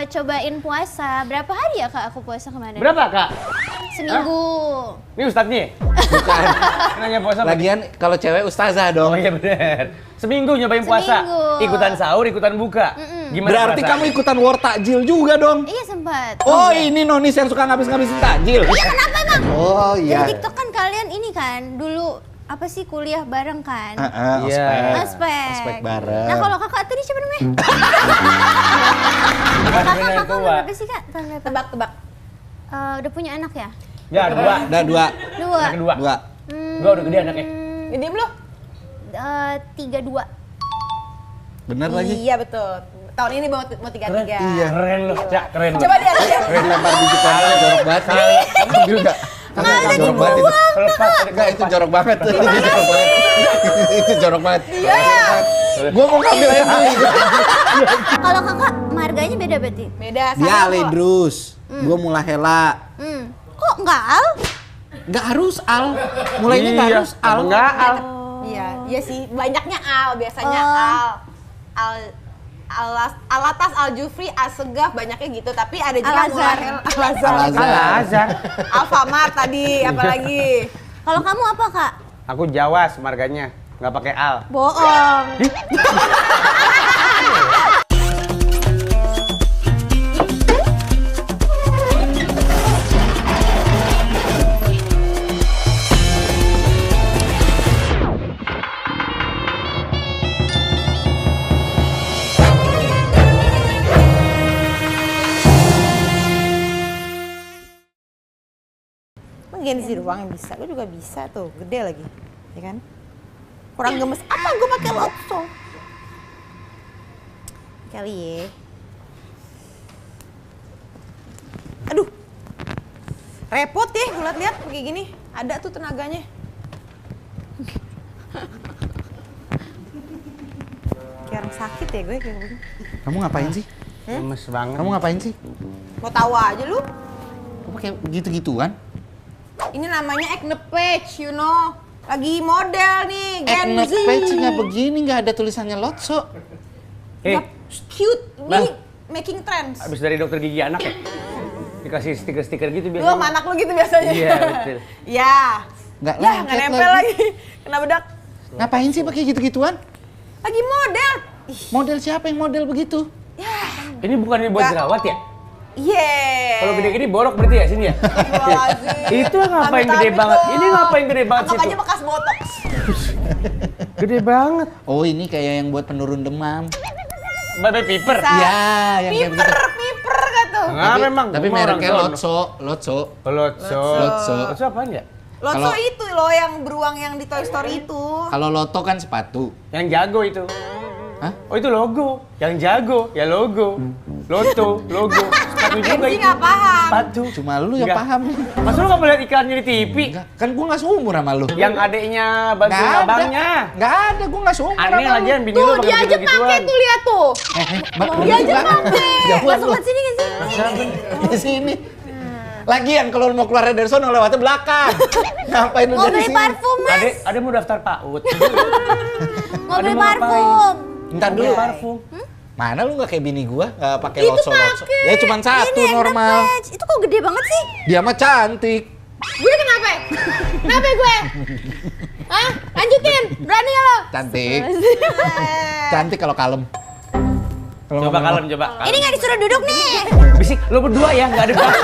cobain puasa. Berapa hari ya Kak aku puasa kemarin? Berapa Kak? Seminggu. Ini ustadznya? Bukan. Nanya puasa. Lagian kalau cewek ustazah dong. Oh iya bener. Seminggu nyobain puasa. Seminggu. Ikutan sahur, ikutan buka. Gimana Berarti perasaan? kamu ikutan war takjil juga dong. Iya sempat. Oh ini nonis yang suka ngabis-ngabisin takjil. Iya kenapa emang? Oh Di iya. TikTok kan kalian ini kan dulu apa sih kuliah bareng kan? Iya. Ospek bareng. Nah kalau kakak tadi siapa namanya? Bukan kakak bener kakak tua. umur berapa sih kak? Tahun berapa? Tebak-tebak. Udah punya anak ya? Ya, dua. Udah dua. Dua. Anak kedua. Dua. Dua udah gede anaknya. Ini belum? 32. Bener lagi. Iya betul. Tahun ini mau 33. Iya. Keren loh, Cak, keren loh. Coba dia lihat. Keren lempar biji tanah jorok banget. Ambil enggak? Jorok banget itu. Kelepas. Enggak itu jorok banget. Itu jorok banget. Itu jorok banget. Iya. Gua mau ngambil aja beli. Kalau kakak marganya beda berarti? Beda sama Dia kok. Aledrus. Gua Mula Hela. Kok enggak Al? Enggak harus Al. Mulainya enggak harus Al. Enggak, Al. Iya, iya sih. Banyaknya Al biasanya Alatas, Al Jufri, Al Segaf, banyaknya gitu. Tapi ada juga Al-Azhar. Al-Azhar. Alfamart tadi, apalagi. Kalau kamu apa kak? Aku Jawas marganya, nggak pakai Al. Bohong. Gengsi doang yang bisa, gue juga bisa tuh, gede lagi, ya kan? Kurang gemes, apa gue pakai lotso? Kali ya. Aduh, repot ya, gue liat kayak gini, ada tuh tenaganya. Kayak orang sakit ya gue kayak begini. Kamu ngapain sih? Lemes banget. Kamu ngapain sih? Mau tahu aja lu? Kok pakai gitu-gituan? Ini namanya acne patch, you know. Lagi model nih, Gen Acne Z. patch nggak begini, nggak ada tulisannya Lotso. Cute, Bang. ini making trends. Abis dari dokter gigi anak ya? Dikasih stiker-stiker gitu Lu biasanya. sama anak lu gitu biasanya. Iya, betul. Ya. Nggak Ya, lengket nggak nempel lagi. Kena bedak. Ngapain sih pakai gitu-gituan? Lagi model. Ih, Model siapa yang model begitu? Ini bukan buat Nggak. jerawat ya? yeah. Kalau gede gini borok berarti ya sini ya? Astagfirullahaladzim. Itu ngapain gede Amit-amit banget? dong. Ini ngapain gede banget Anggap situ? aja bekas botox. Gede banget. Oh ini kayak yang buat penurun demam. Baby piper. Bisa. Iya, yang kayak Piper, begitu. piper kan tuh. Nah, memang. Tapi gua mah orang mereknya sono. Lotso, Lotso. Lotso. Lotso. Lotso apaan ya? Lotso Kalau- itu loh yang beruang yang di Toy Story itu. Kalau Loto kan sepatu. Yang jago itu. Hah? Oh itu logo. Yang jago ya logo. Loto, logo. Sepatu juga Kenzi itu. nggak paham. Sepatu. Cuma lu yang Nggak. paham. Masa lu nggak boleh liat iklannya di TV? Enggak, kan gua nggak seumur sama lu. Yang adeknya bantuin Nggak abangnya. Nggak ada, gua nggak seumur Aneh sama lu. lagian bini lu Tuh, pakai dia aja begitu-gituan. pakai tuh, lihat tuh. Mbak, Dia aja pakai. Jauhan Masuk lu. ke sini ke sini. Di sini. Lagian kalau lu mau keluar dari sono lewatnya belakang. Ngapain lu Mau dari beli sini? parfum mas. Adek mau daftar PAUD. Mau beli mau ngapain? parfum. Entar dulu. Parfum. Mana lu nggak kayak bini gua, nggak pakai Itu Lotso-Lotso. pakai. Ya cuma satu Ini normal. Acne patch. Itu kok gede banget sih? Dia mah cantik. Gue kenapa? Kenapa gue? Hah? Lanjutin, berani ya lo? Cantik. Cantik kalau kalem. Kalau Coba ngomong- kalem, coba. Ini nggak disuruh duduk nih. Bisik, lo berdua ya, nggak ada bass.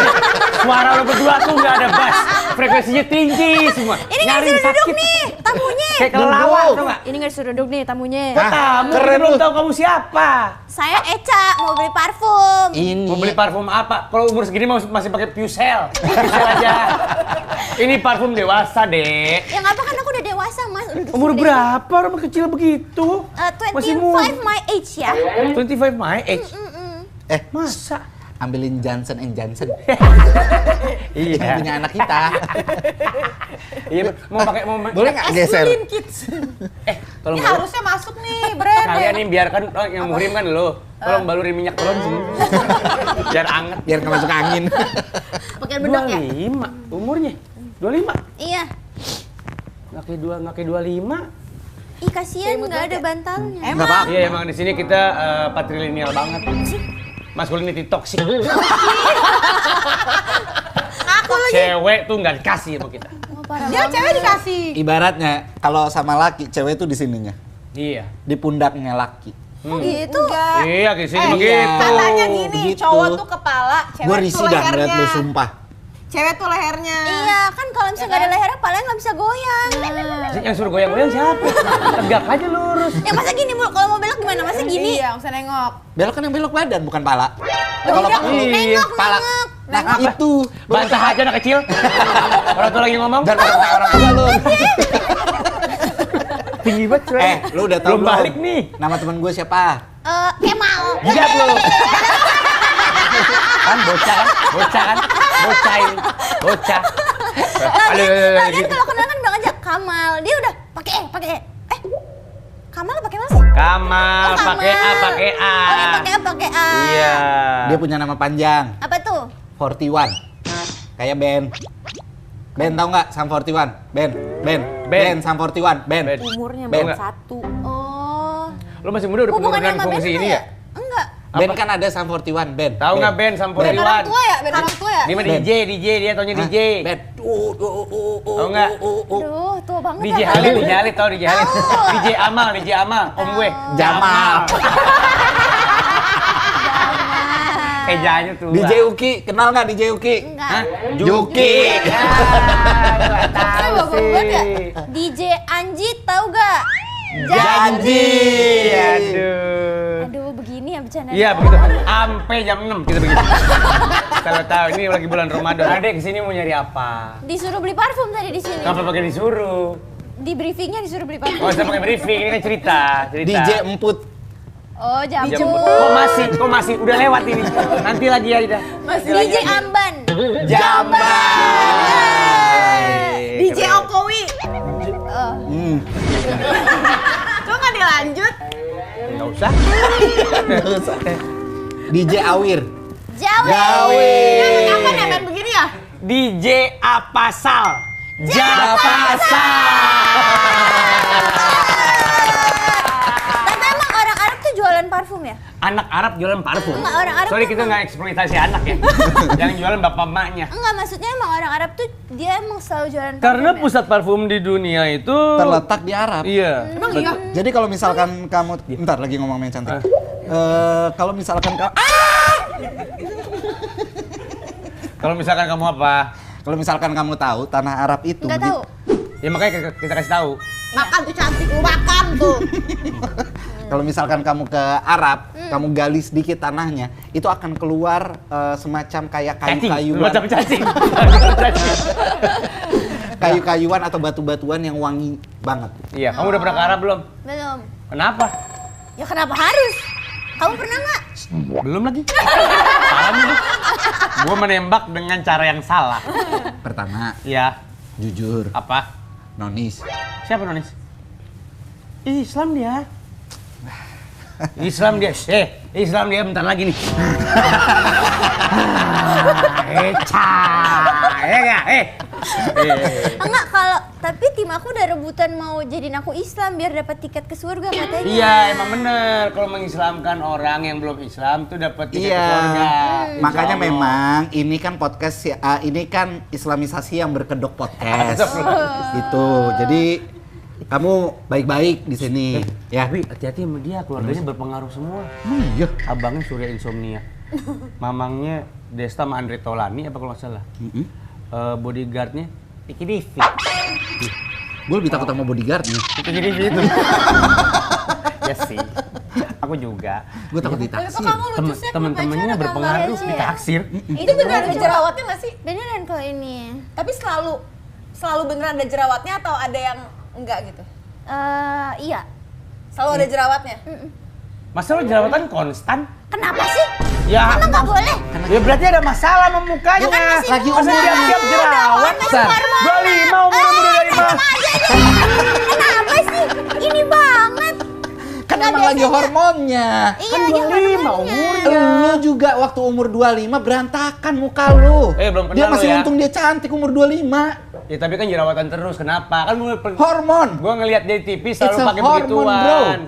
Suara lo berdua tuh nggak ada bass. Frekuensinya tinggi semua. Ini nggak Nyaring disuruh duduk sakit. nih. Tamunya. Kayak kelelawar tuh nggak? Ini nggak disuruh duduk nih tamunya. Hah? Tamu, Keren belum lu. tahu kamu siapa. Saya Eca mau beli parfum. Ini. Mau beli parfum apa? Kalau umur segini masih pakai Pucel. Pucel aja. Ini parfum dewasa, Dek. Ya nggak apa kan aku udah dewasa mas. Udah Umur gede. berapa? Orang kecil begitu. Masih 25 muda. my age ya. 25 my age. Masa? Ambilin Johnson & Johnson. Iya. Yang punya anak kita. Iya, mau pakai mau Boleh nggak geser? Aslin kids. tolong Ini harusnya masuk nih, brand. kalian nih biarkan yang muhrim kan lo. Tolong balurin minyak telon sini. Biar anget. Biar nggak masuk angin. Pakai bedak ya? 25 umurnya. 25. Iya. Nggak kayak 25. Ih kasihan Kayak nggak ada bedak ya? bantalnya. Emang? Nggak apa-apa. Iya emang di sini kita patrilineal banget. masculinity toxic. Aku lagi. Cewek tuh nggak dikasih sama kita. Oh, parah Dia banget. cewek dikasih. Ibaratnya kalau sama laki, cewek tuh di sininya. Iya. Di pundaknya laki. Oh gitu. Enggak. Iya, di sini iya. begitu. Katanya gini, Begitu. cowok tuh kepala, cewek Gue tuh risih dah ngeliat lehernya. lu, sumpah. Cewek tuh lehernya. Iya, kan kalau misalnya nggak ada lehernya, palanya nggak bisa goyang. Yang suruh goyang-goyang siapa? Tegak aja lurus. Ya masa gini, Bu? Kalau mau belok gimana? Masa gini? Iya, nggak usah nengok. Belok kan yang belok badan, bukan pala. Kalau Pak- nengok, pala. nengok. Nah, itu. Bantah aja anak kecil. Orang tua lagi ngomong. Dan orang tua lu. Tinggi banget, cuy. Lu udah tahu belum balik nih. Nama teman gue siapa? Kemal. Jidat lu. Kan bocah kan? Bocah kan? Bocah ini. Bocah. Lagian kalau kenal kan bilang aja Kamal. Dia udah pakai E. Kamal pakai apa sih? Kamal, Oh, pakai A, Kamal. pakai A. Oh, ya pakai A. Iya. Dia punya nama panjang. Apa tuh? 41. Kayak band. Band tau nggak? Sam 41. Band. Sam 41. Band. Band. Umurnya Ben. baru 1. Oh. Lu masih muda udah Hubungannya penurunan sama fungsi band ini apa ya? Enggak. Band kan ada Sam 41. Band. Tahu nggak band Sam Ben 41? orang tua ya? Ben orang tua ya? Dia mah Ben. DJ, dia taunya DJ. Band. Tahu nggak? Aduh, tua banget DJ ya. Halid tau DJ Halid. DJ Amal, om gue. Jamal. Ejanya tuh. DJ Uki, kenal nggak DJ Uki? Enggak. Hah? Juki. Nggak tahu Bagus banget ya. sih. DJ Anji tahu gak? Janji. Aduh. Aduh, begini ya bercanda. Iya begitu. Sampai jam 6 kita begitu. Kalau tahu ini lagi bulan Ramadan. Adek kesini mau nyari apa? Disuruh beli parfum tadi di sini. Kenapa pakai disuruh? Di briefingnya disuruh beli parfum. Oh, saya pakai briefing. Ini kan cerita. DJ Emput. Oh, Jam- jamu. Kok masih? Udah lewat ini. Nanti lagi ya. DJ Amban. DJ Okowi. Oh. Kok nggak dilanjut? Enggak usah. DJ Awir. Jawi. Kenapa ya main begini ya? DJ Apasal. Tapi emang orang Arab tuh jualan parfum ya? Anak Arab jualan parfum. Enggak, orang Arab Sorry tuh kita nggak eksploitasi anak ya. Yang jualan bapak emaknya. Enggak, maksudnya emang orang Arab tuh dia emang selalu jualan parfum. Karena ya? pusat parfum di dunia itu Terletak di Arab. Iya. Emang iya? Jadi kalau misalkan kamu, bentar lagi ngomong yang cantik. Kalau misalkan kamu, Kalau misalkan kamu apa? kalau misalkan kamu tahu tanah Arab itu, Enggak tahu. Ya makanya kita kasih tahu. Makan tuh cantik, lu makan tuh. kalau misalkan kamu ke Arab, kamu gali sedikit tanahnya, itu akan keluar semacam kayak kayu-kayuan, Macam cacing. kayu-kayuan atau batu-batuan yang wangi banget. Iya, kamu udah pernah ke Arab belum? Belum. Kenapa? Ya kenapa harus? Kamu pernah nggak? Belum lagi. Salah nih. Gua menembak dengan cara yang salah. Pertama, Iya. jujur, Apa? nonis. Siapa Nonis? Islam dia. Islam dia. Islam dia bentar lagi nih. Eca. Ya enggak? Enggak, kalau tapi tim aku udah rebutan mau jadiin aku Islam biar dapat tiket ke surga katanya. Iya, emang bener. Kalau mengislamkan orang yang belum Islam tuh dapat tiket ke Iya, surga. makanya Insya Allah. memang ini kan podcast, ini kan Islamisasi yang berkedok podcast. Gitu, jadi kamu baik-baik di sini, ya. Tapi hati-hati sama dia, keluarganya berpengaruh semua. Iya. Abangnya Surya Insomnia. Mamangnya Desta sama Andre Tolani apa kalau nggak salah. Bodyguardnya Iki Divi. Gue lebih takut sama bodyguardnya. Itu jadi itu. Ya sih. Aku juga. Gue takut Tapi kok ditaksir. kamu lucu sih, Temen-temennya berpengaruh aja ya? ditaksir. Itu beneran ada jerawatnya nggak sih? Beneran kalau ini. Tapi selalu beneran ada jerawatnya atau ada yang enggak gitu? Iya. Selalu ada jerawatnya? Masa lo jerawatan konstan? Kenapa sih? Ya, Emang nggak boleh? ya berarti ada masalah sama mukanya. Ya kan masih lagi muda. umur siap jerawat. Masih hormon. 25 umur-umur dari mana? Sama aja nih. Kenapa sih? Ini banget. Kan Nggak, emang lagi biasanya- hormonnya. Iya, Kan lagi 25 hormonnya. Lu juga waktu umur 25 berantakan muka lu. Belum kenal Dia masih lu ya. untung dia cantik umur 25. Ya tapi kan jerawatan terus. Kenapa? Kan Hormon. gua ngelihat dia di TV selalu It's a pakai hormone, begituan.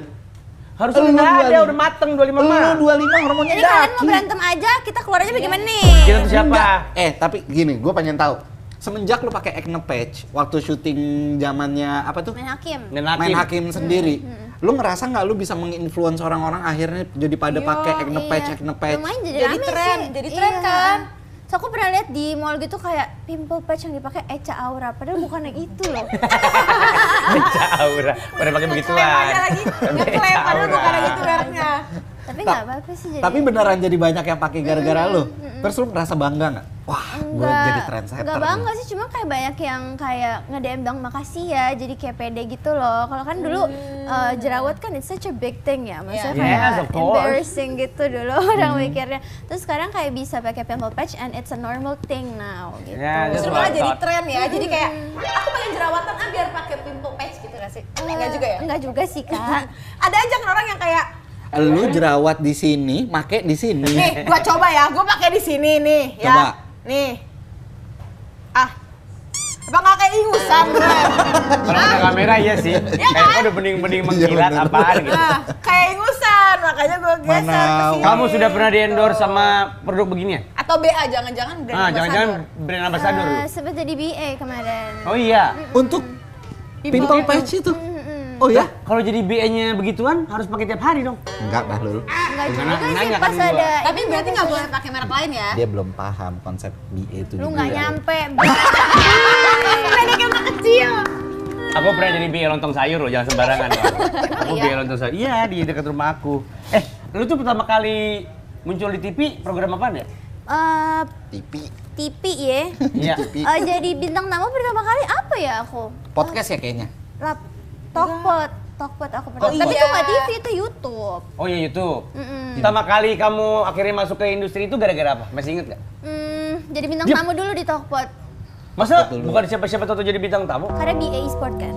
Harusnya Lu nggak ada, 25. udah mateng 25 mah. Lu 25 hormonnya Jadi kalian mau daki. berantem aja, kita keluar aja bagaimana nih? Kita tuh siapa? Enggak. Tapi gini, gue pengen tahu. Semenjak lu pakai acne patch waktu syuting zamannya apa tuh? Main hakim. Main hakim sendiri. Lu ngerasa nggak lu bisa menginfluence orang-orang akhirnya jadi pada pakai acne patch? Lumayan jadi Jadi rame tren, sih. jadi tren kan? So aku pernah lihat di mall gitu kayak pimple patch yang dipakai Echa Aura, padahal bukan yang itu loh. Echa Aura. Pada pakai begituan. Klaim aja lagi, ngeklaim Echa padahal Aura. bukan yang itu mereknya. Tapi nggak apa-apa sih jadi. Tapi beneran jadi banyak yang pakai gara-gara lu. Terus lu ngerasa bangga nggak? Wah, gue jadi trendsetter. Enggak bangga sih, cuma kayak banyak yang kayak nge-DM bang makasih ya, jadi kayak pede gitu loh. Kalau kan dulu jerawat kan it's such a big thing ya, maksudnya Yeah. Yes, kayak of course. embarrassing gitu dulu orang mikirnya. Terus sekarang kayak bisa pakai pimple patch and it's a normal thing now gitu. Ya, Justru that's malah what I jadi thought. tren ya. Jadi kayak aku pengen jerawatan biar pakai pimple patch gitu gak sih? Enggak juga ya? Enggak juga sih kak. Ada aja kan orang yang kayak Lu jerawat di sini, make di sini. nih, gua coba ya, gua pakai di sini nih, ya. Coba. Nih. Apa nggak kayak ingusan gue? Kalau ada kamera iya sih. Kayak kok udah bening-bening mengkilat bener. apaan gitu. Nah, kayak ingusan, makanya gue geser Mana ke sini. Kamu sudah pernah di-endorse sama produk beginian? Atau BA, jangan-jangan brand Ah, jangan-jangan ambassador. brand ambassador lu. Sempat jadi BA kemarin. Oh iya. Untuk pimple patch itu. Oh ya? Kalau jadi BA-nya begituan harus pakai tiap hari dong. Enggak, Bahlul. Enggak juga Nanya sih kan pas gua. ada. Tapi berarti nggak boleh pakai merek lain ya? Dia belum paham konsep BA itu. Lu di nggak BA. nyampe. Pendek yang kecil. Aku pernah jadi BA lontong sayur loh, jangan sembarangan. Bang. Aku Iya? BA lontong sayur. Iya, di dekat rumah aku. Lu tuh pertama kali muncul di TV program apaan ya? TV. TV ya. Iya. Jadi bintang tamu pertama kali apa ya aku? Podcast ya kayaknya. Talkpot aku pernah. Oh, Tapi iya. itu nggak TV, itu YouTube. Oh iya YouTube. Mm-mm. Pertama kali kamu akhirnya masuk ke industri itu gara-gara apa? Masih inget gak? Jadi bintang Diam. tamu dulu di Talkpot. Masa Betul. bukan siapa-siapa tahu jadi bintang tamu? Karena BA e-sport kan.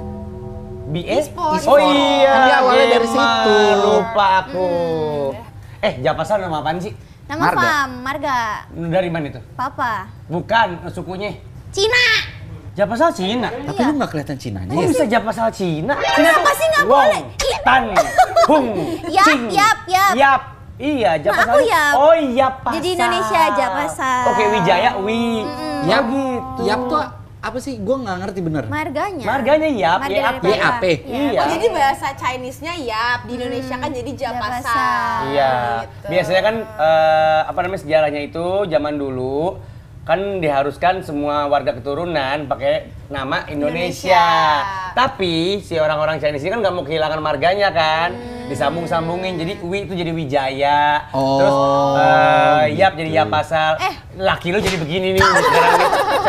BA? E-sport. Oh iya. Kan dia awalnya dari Emang, situ. Lupa aku. Japasan nama apaan sih? Nama Marga. Fam, Marga, Dari mana itu? Papa. Bukan sukunya. Cina. Japasal Cina. Tapi Iya. lu nggak kelihatan Cinanya Kok ya? bisa Japasal Cina? Kenapa sih nggak Wong, boleh? Tan, Hung, Yap, Cing. yap. Yap. Iya, Japasal. aku Yap. Oh, Yap Pasal. Jadi Indonesia Japasal. Oke, Wijaya, Wi. Yap, gitu. Yap tuh apa sih? Gua nggak ngerti bener. Marganya. Marganya Yap, Marga YAP. dari Papa. YAP. Iya. Oh, jadi bahasa Chinese-nya yap, di Indonesia kan jadi japasa. Japasa. Iya. Gitu. Biasanya kan apa namanya sejarahnya itu zaman dulu kan diharuskan semua warga keturunan pakai nama Indonesia. Tapi si orang-orang Chinese ini kan nggak mau kehilangan marganya kan, disambung-sambungin. Jadi Wi itu jadi Wijaya, Oh, terus Yap gitu. jadi Yapasal. Laki lu jadi begini nih sekarang nih.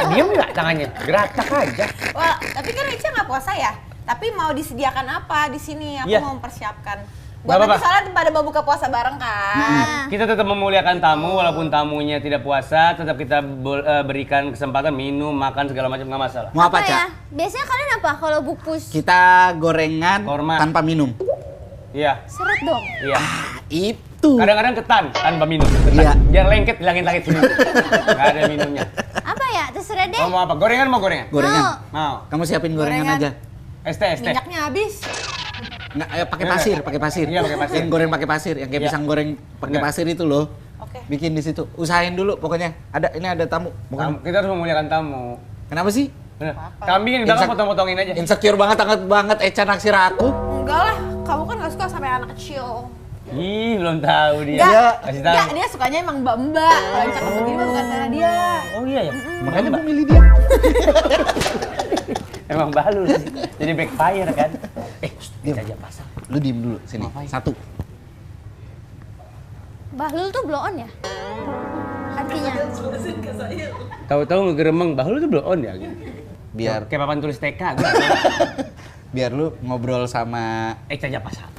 Diem nggak tangannya? Geratak aja. Wah, tapi kan Echa nggak puasa ya? Tapi mau disediakan apa di sini? Aku Iya. mau mempersiapkan. Nggak Buat nanti apa-apa. soalnya pada mau buka puasa bareng kan. Kita tetap memuliakan tamu walaupun tamunya tidak puasa, tetap kita berikan kesempatan minum, makan segala macam nggak masalah. Mau apa, ya? Cak? Biasanya kalian apa kalau bungkus? Kita gorengan Korma. tanpa minum. Iya, Seret dong. iya. Itu. Kadang-kadang ketan tanpa minum. Ketan. Iya. Biar lengket hilangin lagi minum. Nggak ada minumnya. Apa ya? Terserah deh. Kamu mau apa? Gorengan mau gorengan? Gorengan. Mau. Kamu siapin gorengan, Gorengan. aja. ST. Minyaknya habis. Nggak, pakai pasir, pakai pasir. Iya, pakai pasir. Yang goreng pakai pasir, yang kayak Iya. pisang goreng pakai Bener. pasir itu loh. Oke. Bikin di situ. Usahain dulu pokoknya. Ini ada tamu. Bukan. Kita harus memuliakan tamu. Kenapa sih? Bener. Kambing yang di belakang Insek- potong-potongin aja. Insecure banget banget Echa naksir aku. Enggak lah, kamu kan nggak suka sampai anak kecil. Ih, belum tahu dia. Enggak. Kasih tahu. Enggak, dia sukanya emang mbak-mbak. Kalau yang cakep begini mah bukan selera dia. Oh iya ya. Makanya gue milih dia. Emang balu sih. Jadi backfire kan. Diam. Aja pasang. Lu diem dulu sini. Satu. Bahlul tuh blow on ya? Artinya. Tahu-tahu ngegeremeng bahulu tuh belum on ya gitu. Biar Kayak papan tulis TK gitu. biar lu ngobrol sama Aja pasang.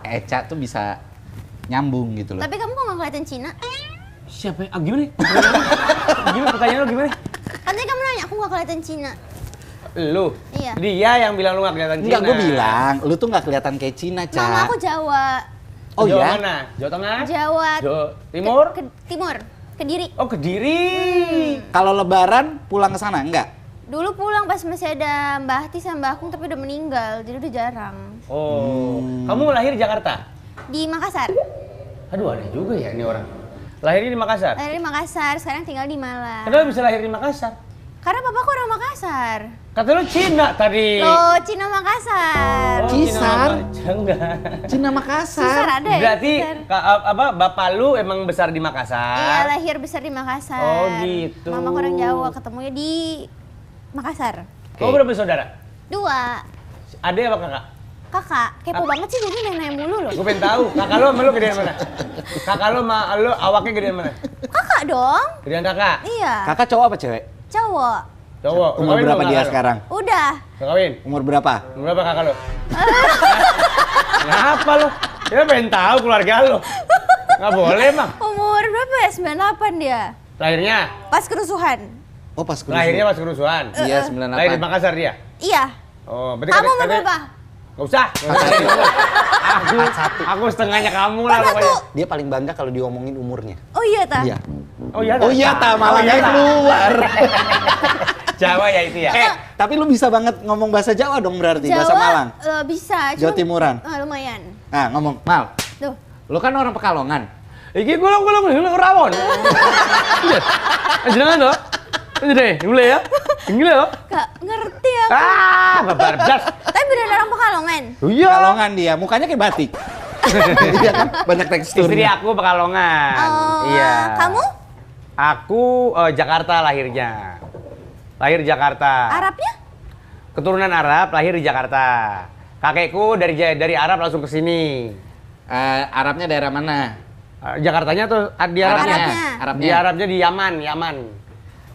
Echa tuh bisa nyambung gitu loh. Tapi kamu kok nggak kelihatan Cina? Siapa? Gimana? Gimana pertanyaan lu gimana? Katanya kamu nanya, aku nggak kelihatan Cina. Lu? Iya. Dia yang bilang lu gak kelihatan Cina. Enggak, gue bilang, lu tuh nggak kelihatan kayak Cina, Ca. Mama aku Jawa. Oh Jawa ya? mana? Jawa Tengah? Jawa. Jawa Timur? Timur. Kediri. Oh, Kediri. Kalau lebaran pulang ke sana enggak? Dulu pulang pas masih ada Mbah Hati sama Mbah Akung tapi udah meninggal, jadi udah jarang. Oh, kamu lahir di Jakarta? Di Makassar. Aduh, aneh juga ya ini orang. Lahirnya di Makassar? Lahir di Makassar, sekarang tinggal di Malang. Kenapa bisa lahir di Makassar? Karena papaku orang Makassar. Kata lu Cina tadi. Loh, Cina Makassar. Oh, Cisar? Enggak. Cina Susar Makassar. ada ya? Berarti Susar. bapak lu emang besar di Iya, Makassar? lahir besar di Makassar. Oh, gitu. Mama orang Jawa, ketemunya di Makassar. Kamu berapa saudara? 2. Adek apa kakak? Kakak, kepo banget sih gue nanya mulu loh. Gue pengen tahu. Kakak lu sama lu gedean mana? Kakak lu sama lu awaknya gedean mana? Kakak dong. Gedean kakak? Iya. Kakak cowok apa cewek? Cowok. Cowok. Umur Kawin berapa belum dia kakak lu? sekarang? Udah. Udah kawin? Umur berapa? Umur berapa kakak lu? Kenapa lu? Kita pengen tahu keluarga lu. Nggak boleh emang. Umur berapa ya? 98 dia. Lahirnya? Pas kerusuhan. Oh pas kerusuhan. Lahirnya pas kerusuhan? Iya Lahir di 98. Makassar dia? Iya. Oh, berarti Kamu umur berapa? Nggak usah. Aku setengahnya kamu lah Berapa pokoknya. tuh? Dia paling bangga kalau diomongin umurnya. Oh iya, Ta? Iya. Oh iya Oh iya ta, malah iya, nggak Ta. keluar. Jawa ya itu ya? Tapi lu bisa banget ngomong bahasa Jawa dong berarti, Jawa, bahasa Malang. Bisa. Jawa Timuran. Lumayan. Nah ngomong, Mal, Tuh. lu kan orang Pekalongan. Iki gulung rawon. Iya. Jenengan toh? Jadi, boleh ya? Gila ya? Gak ngerti aku. Ah, babar blas. Tapi bener orang Pekalongan. Iya. Pekalongan dia, mukanya kayak batik. Iya kan, banyak Istri teksturnya. aku Pekalongan. Oh, Iya. Kamu? Aku Jakarta lahirnya. Lahir di Jakarta. Arabnya? Keturunan Arab, lahir di Jakarta. Kakekku dari Arab langsung ke sini. Arabnya daerah mana? Jakartanya tuh di Arabnya. Arabnya. Di Arabnya di Yaman.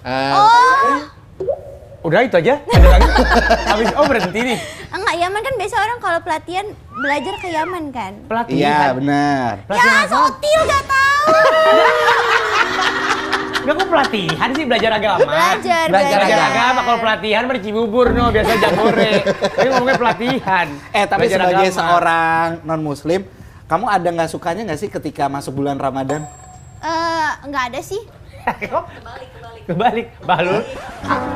Oh. Udah itu aja. Ada lagi? Habis berhenti nih. Enggak, Yaman kan biasa orang kalau pelatihan belajar ke Yaman kan? Iya Pelatihan. benar. Ya, sotil gak tahu. Enggak kok pelatihan sih belajar agama. Belajar Belajar agama kalau pelatihan mah di Cibubur no biasa jambore. Tapi ngomongnya pelatihan. Tapi Belajar sebagai agama. seorang non muslim, kamu ada nggak sukanya nggak sih ketika masuk bulan Ramadan? Enggak ada sih. Kebalik, Bahlul.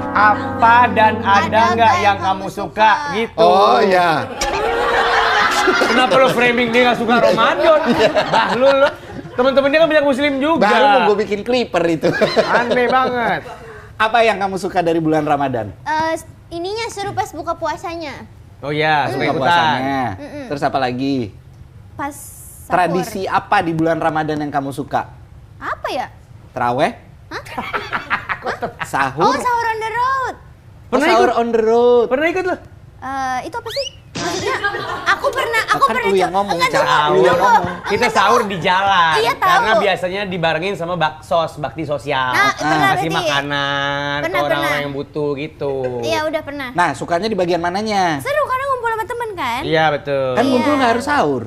Apa dan ada nggak yang kamu suka gitu? Oh iya. Kenapa lo framing dia nggak suka Ramadan? Bahlul lo. Temen-temen dia kan banyak muslim juga. Baru mau gue bikin clipper itu. Aneh banget. Apa yang kamu suka dari bulan Ramadan? Ininya seru pas buka puasanya. Oh iya, suka Buka ikutan. puasanya. Terus apa lagi? Pas sahur. Tradisi apa di bulan Ramadan yang kamu suka? Apa ya? Teraweh? Sahur? Oh, sahur on the road. Pernah sahur ikut? on the road. Pernah ikut lo? Itu apa sih? Maksudnya, aku pernah Kan lu yang ngomong, Enggak, Cak. tunggu, Lu yang tunggu. ngomong. Kita sahur di jalan. Iya, tahu. Karena biasanya dibarengin sama bakti sosial. Nah, pernah Kasih berarti. makanan ke Pernah. orang-orang yang butuh gitu. Iya, udah pernah. Nah, sukanya di bagian mananya? Seru karena ngumpul sama temen kan? Iya, betul. Kan Iya. ngumpul nggak harus sahur.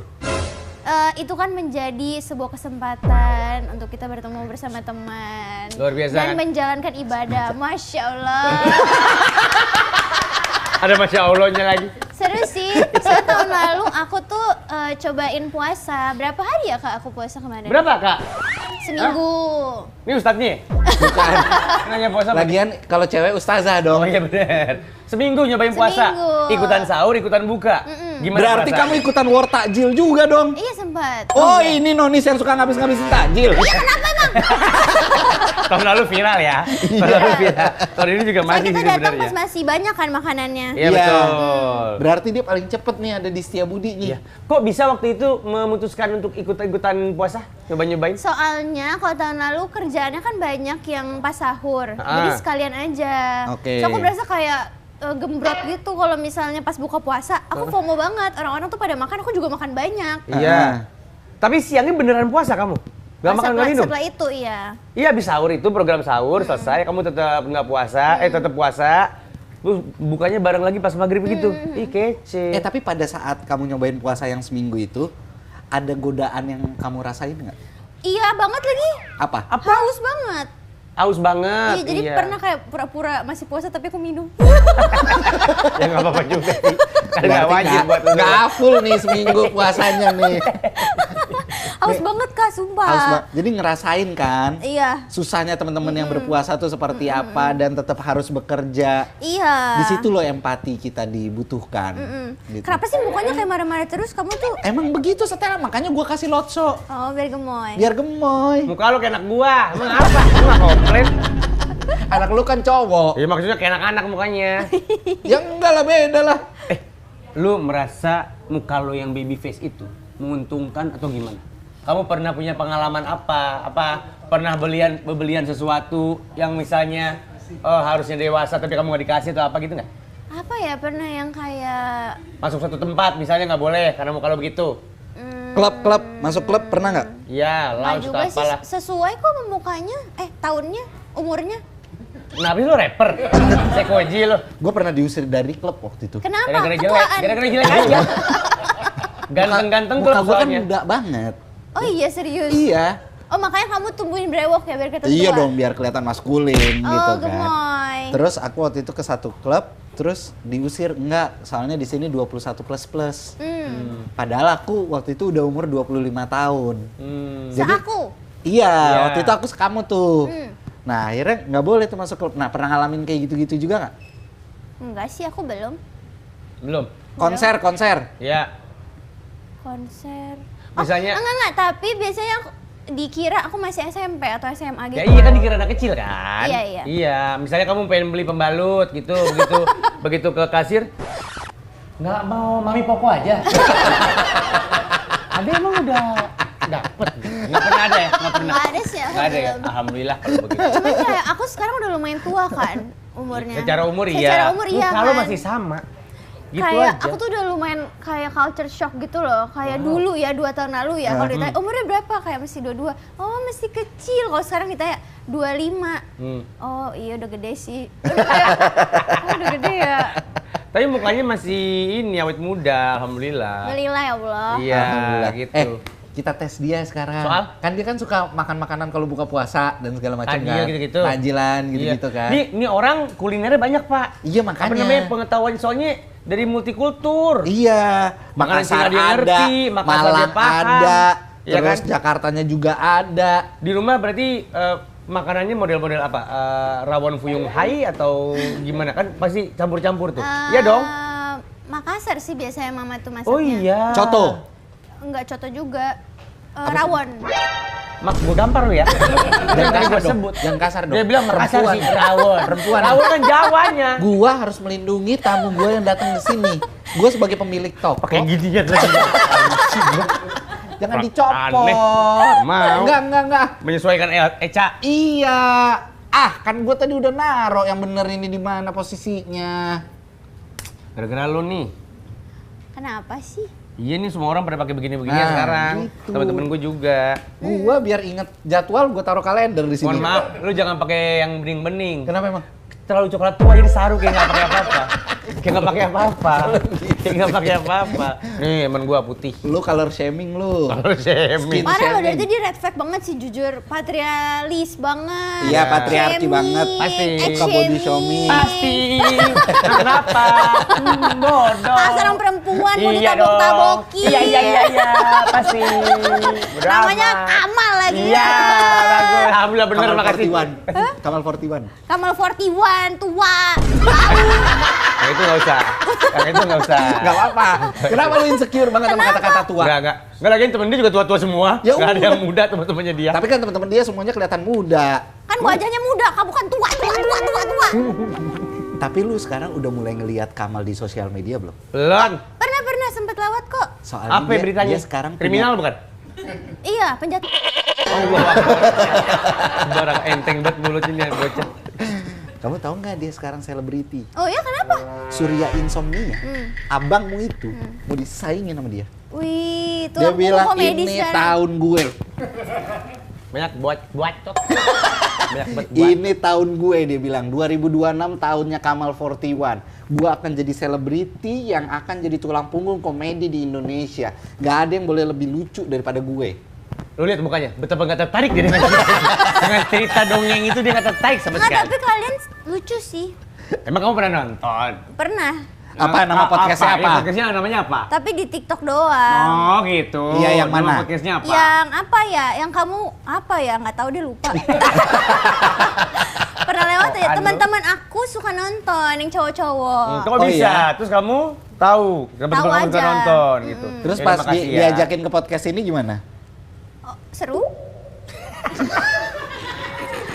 Itu kan menjadi sebuah kesempatan untuk kita bertemu bersama teman. Luar biasa, Dan kan? menjalankan ibadah. Masya Allah. Ada Masya Allahnya lagi. Seru sih. Soalnya tahun lalu aku tuh cobain puasa. Berapa hari ya Kak aku puasa kemarin? Berapa, Kak? Seminggu. Ini Ustadznya? Bukan. Nanya puasa apa? Lagian kalau cewek ustazah dong. Oh iya bener. Seminggu nyobain puasa. Seminggu. Ikutan sahur, ikutan buka. Gimana Berarti perasaan? kamu ikutan war takjil juga dong. Iya sempat. Oh ini nonis yang suka ngabis-ngabisin takjil. Iya kenapa emang? Tahun lalu viral ya. Tahun lalu viral. Tahun ini juga Soalnya masih kita sih datang sebenarnya. pas masih banyak kan makanannya. Iya Iya. betul. Berarti dia paling cepet nih ada di Setiabudi nih. Iya. Kok bisa waktu itu memutuskan untuk ikut-ikutan puasa? Nyoba-nyobain? Soalnya kalau tahun lalu kerjaannya kan banyak yang pas sahur. Ah. Jadi sekalian aja. Oke. So aku berasa kayak gembrot gitu kalau misalnya pas buka puasa. Aku FOMO banget. Orang-orang tuh pada makan, aku juga makan banyak. Iya. Tapi siangnya beneran puasa kamu? Gak makan nggak minum? Setelah itu iya. Iya habis sahur itu program sahur selesai kamu tetap nggak puasa, tetap puasa. Terus bukanya bareng lagi pas maghrib gitu. Ih kece. Tapi pada saat kamu nyobain puasa yang seminggu itu, ada godaan yang kamu rasain nggak? Iya banget lagi. Apa? Haus banget. Haus banget. Iya, jadi pernah kayak pura-pura masih puasa tapi aku minum. Ya nggak apa-apa juga sih. Kan nggak Berarti wajib buat lu. nggak full nih seminggu puasanya nih. Haus banget Kak, sumpah. Jadi ngerasain kan? Iya. Susahnya teman-teman yang berpuasa tuh seperti apa dan tetap harus bekerja. Iya. Di situ loh empati kita dibutuhkan. Gitu. Kenapa sih mukanya kayak marah-marah terus kamu tuh? Emang begitu Stella, makanya gua kasih lotso. Oh, biar gemoy. Biar gemoy. Muka lu kayak anak gua, emang apa? Lu nggak komplain? Anak lu kan cowok. Ya maksudnya kayak anak-anak mukanya. Ya enggak lah, beda lah. Lu merasa muka lu yang baby face itu menguntungkan atau gimana? Kamu pernah punya pengalaman apa? Pernah belian sesuatu yang misalnya harusnya dewasa tapi kamu nggak dikasih atau apa gitu nggak? Apa ya, pernah yang kayak Masuk satu tempat misalnya nggak boleh karena muka lu begitu. Klub, masuk klub pernah nggak? Iya, nggak lounge juga atau sih, apalah. sesuai kok sama mukanya, tahunnya, umurnya. Kenapa sih lu rapper? Sekoji lu. Gue pernah diusir dari klub waktu itu. Kenapa? Gara-gara jelek, Ketuaan. gara-gara jelek aja. Ganteng-ganteng Muka tuh gue kan soalnya. muda banget. Oh iya, serius? Iya. Oh, makanya kamu tumbuhin brewok ya biar kelihatan Iya tua? dong, biar kelihatan maskulin Oh, gitu kan. gemoy. Terus aku waktu itu ke satu klub, terus diusir enggak, soalnya di sini 21 plus. Padahal aku waktu itu udah umur 25 tahun. Jadi- Seaku? Iya, Iya. waktu itu aku sekamu tuh. Nah, akhirnya nggak boleh tuh masuk klub. Nah, pernah ngalamin kayak gitu-gitu juga nggak? Enggak sih, aku belum. Belum. Konser. Ya. Konser. Misalnya- Enggak, tapi biasanya dikira aku masih SMP atau SMA gitu. Ya iya kan dikira anak kecil kan? Iya. Iya, misalnya kamu pengen beli pembalut gitu, begitu ke kasir, nggak mau mami poko aja. Ada emang udah dapet? Nggak pernah ada ya? Nggak pernah. Nggak ada sih, aku Nggak ada ya? belum. Alhamdulillah kalau begitu. Cuman kayak aku sekarang udah lumayan tua kan umurnya. Secara umur iya. Secara umur iya Muka lo kan. masih sama. Gitu Kayak aja. aku tuh udah lumayan kayak culture shock gitu loh. Kayak dulu ya, 2 tahun lalu ya. Kalau ditanya umurnya berapa? Kayak masih 22. Oh, masih kecil. Kalau sekarang ditanya 25. Oh, iya udah gede sih. Udah kayak, oh, udah gede ya. Tapi mukanya masih ini awet muda, alhamdulillah. Alhamdulillah ya Allah. Iya, Alhamdulillah. gitu. Kita tes dia sekarang. Soal? Kan dia kan suka makan makanan kalau buka puasa dan segala macam Tajil kan. gitu-gitu. Tajilan gitu-gitu Iya. kan. Ini orang kulinernya banyak, Pak. Iya, Apa makanya. namanya pengetahuan soalnya dari multikultur. Iya, Makanan Makassar Cina dia ada, ngerti, Makassar dia Malang paham. ada, Iya terus kan? Jakartanya juga ada. Di rumah berarti makanannya model-model apa? Rawon fuyung hai atau gimana? Kan pasti campur-campur tuh. Iya dong. Makassar sih biasanya mama tuh masaknya. Oh iya. Coto. Enggak coto juga. Rawon. Mak gue gampar lu ya. Jangan Tadi kasar gua dong. sebut. Jangan kasar dong. Dia bilang Makassar Perempuan. sih rawon. Perempuan. Rawon kan Jawanya. Gua harus melindungi tamu gua yang datang ke sini. Gua sebagai pemilik toko. Pakai ginian lagi. Jangan Aneh. dicopot. Mau. Enggak. Menyesuaikan Eca. Iya. Kan gua tadi udah naro yang bener ini di mana posisinya. Gara-gara lu nih. Kenapa sih? Iya nih semua orang pada pakai begini-begini Nah, sekarang. gitu. Temen-temen gue juga. Gua biar inget jadwal gua taruh kalender di sini. Mohon maaf, lu jangan pakai yang bening-bening. Kenapa emang? Terlalu coklat tua jadi saru kayak nggak pakai apa-apa. Kayak nggak pakai apa-apa. Kayak nggak pakai apa-apa. Nih temen gua putih. Lu color shaming lu. Kalau semi. Skin Parah loh, dari shaming. tadi red flag banget sih, jujur. Patrialis banget. Iya, patriarki Shaming, banget. Pasti. Suka body shaming. Pasti. Kenapa? Bodoh. Pasar orang perempuan mau Iya ditabok-tabokin. dong. Iya. Pasti. Bodo Namanya amat. Kamal lagi. Iya, bagus. Alhamdulillah bener, Kamal makasih. 41. Kamal 41. Kamal 41, tua. Yang itu nggak usah. Yang itu nggak usah. Gak apa-apa. Kenapa lu insecure banget sama kata-kata tua? Enggak. Enggak lagi temen dia juga tua-tua semua. Ya Enggak ada udah. yang muda teman-temannya dia. Tapi kan teman-teman dia semuanya kelihatan muda. Kan wajahnya muda, kamu kan tua. Tapi lu sekarang udah mulai ngelihat Kamal di sosial media belum? Belum. Pernah sempet lewat kok. Soalnya Apa beritanya? dia sekarang kriminal punya- bukan? Iya, penjat. Allah. Barang enteng banget mulutnya bocah. Kamu tahu nggak dia sekarang selebriti? Oh ya, kenapa? Surya Insomnia. Abangmu itu mau disaingin sama dia. Wih, Dia tulang punggung bilang komedi ini sekarang. tahun gue. Banyak buat Banyak buat. Ini tahun gue, dia bilang 2026 tahunnya Kamal 41. Gue akan jadi selebriti yang akan jadi tulang punggung komedi di Indonesia. Gak ada yang boleh lebih lucu daripada gue. Lu lihat mukanya, betapa nggak tertarik dia dengan cerita dongeng itu dia nggak tertarik sama Nggak, sekali. tapi kalian lucu sih. Emang kamu pernah nonton? Pernah. Apa nama podcastnya apa? Ya, podcastnya namanya apa? Tapi di TikTok doang. Oh gitu. Iya, yang Nama mana? podcastnya apa? Yang apa ya? Yang kamu apa ya? Nggak tahu deh, lupa. Pernah lewat ya, Aduh. teman-teman aku suka nonton yang cowok-cowok. Kok Oh, bisa? iya? Terus kamu tahu? Kebetulan Tahu kamu bisa aja. nonton gitu. Terus Yaudah, pas makasih ya. diajakin ke podcast ini gimana? Oh, seru?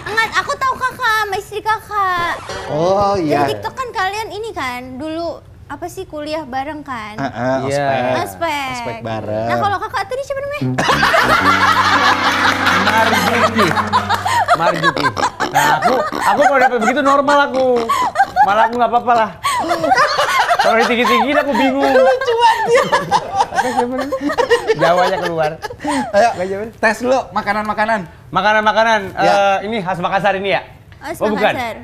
Enggak, aku tahu kakak, sama istri kakak. Oh iya. Di TikTok kan kalian ini kan, dulu apa sih kuliah bareng kan? Iya. Ospek. Ospek bareng. Nah kalau kakak tadi siapa namanya? Marjuki. Marjuki. Nah, aku kalau dapet begitu normal aku. Malah aku nggak apa-apa lah. Kalau ditinggi-tinggiin aku bingung. Lucu banget. Jawanya keluar. Ayo, tes dulu makanan-makanan. Makanan-makanan. Ya. Ini khas Makassar ini ya? Oh, bukan. Makassar.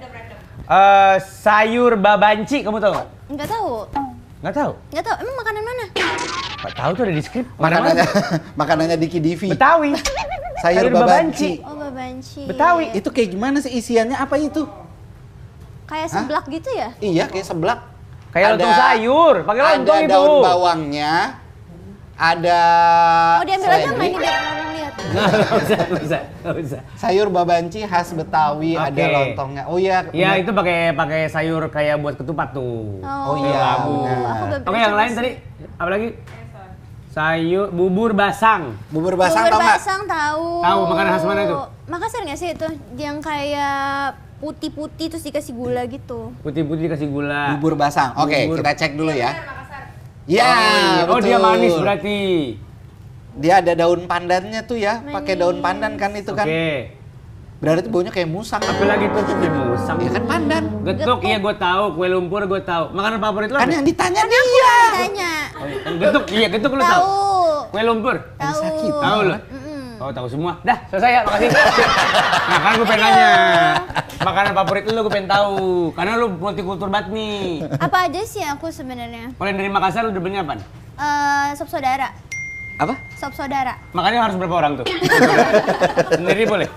Sayur babanci, kamu tahu nggak? Nggak tahu. Nggak tahu? Nggak tahu. Emang makanan mana? Nggak tahu tuh ada di skrip. Makanannya makanannya Diki Divi. Betawi. Sayur babanci. Oh, babanci. Betawi. Itu kayak gimana sih isiannya? Apa itu? Kayak seblak gitu ya? Iya, kayak seblak. Kayak lontong sayur, pakai lontong ada itu. daun bawangnya, ada Oh, diambil aja seledri, nggak ini biar orang lihat. Nggak usah. sayur babanci khas Betawi, Oke. ada lontongnya. Oh iya. Iya, bener. itu pakai sayur kayak buat ketupat tuh. Oh iya, Labu. benar. Aku belum Oke, pernah yang coba lain sih. tadi apa lagi? Sayur bubur basang. Bubur basang Bubur tau nggak? basang tahu. Tahu, makanan khas mana itu? Makassar nggak sih itu? Yang kayak putih-putih terus dikasih gula gitu. Putih-putih dikasih gula. Bubur basang. Oke, Bubur. kita cek dulu ya. Ya, Oh, dia betul. manis berarti. Dia ada daun pandannya tuh ya, pakai daun pandan kan itu kan. Oke. Berarti baunya kayak musang. Apa lagi tuh di musang? Ya kan pandan. Getuk, iya gue tahu. Kue lumpur gue tahu. Makanan favorit lo Kan apa? yang ditanya dia. Tanya. Oh, getuk, iya getuk lo tahu. Tahu. Kue lumpur. Tahu. Tahu lo? Oh, tahu semua. Dah, selesai ya, makasih. Nah, kan gue pengen nanya. Makanan favorit lu gue pengen tahu. Karena lu multikultur banget nih. Apa aja sih aku sebenarnya? Kalau yang dari Makassar lu demennya apa? Sop saudara. Apa? Sop saudara. Makannya harus berapa orang tuh? Sendiri boleh?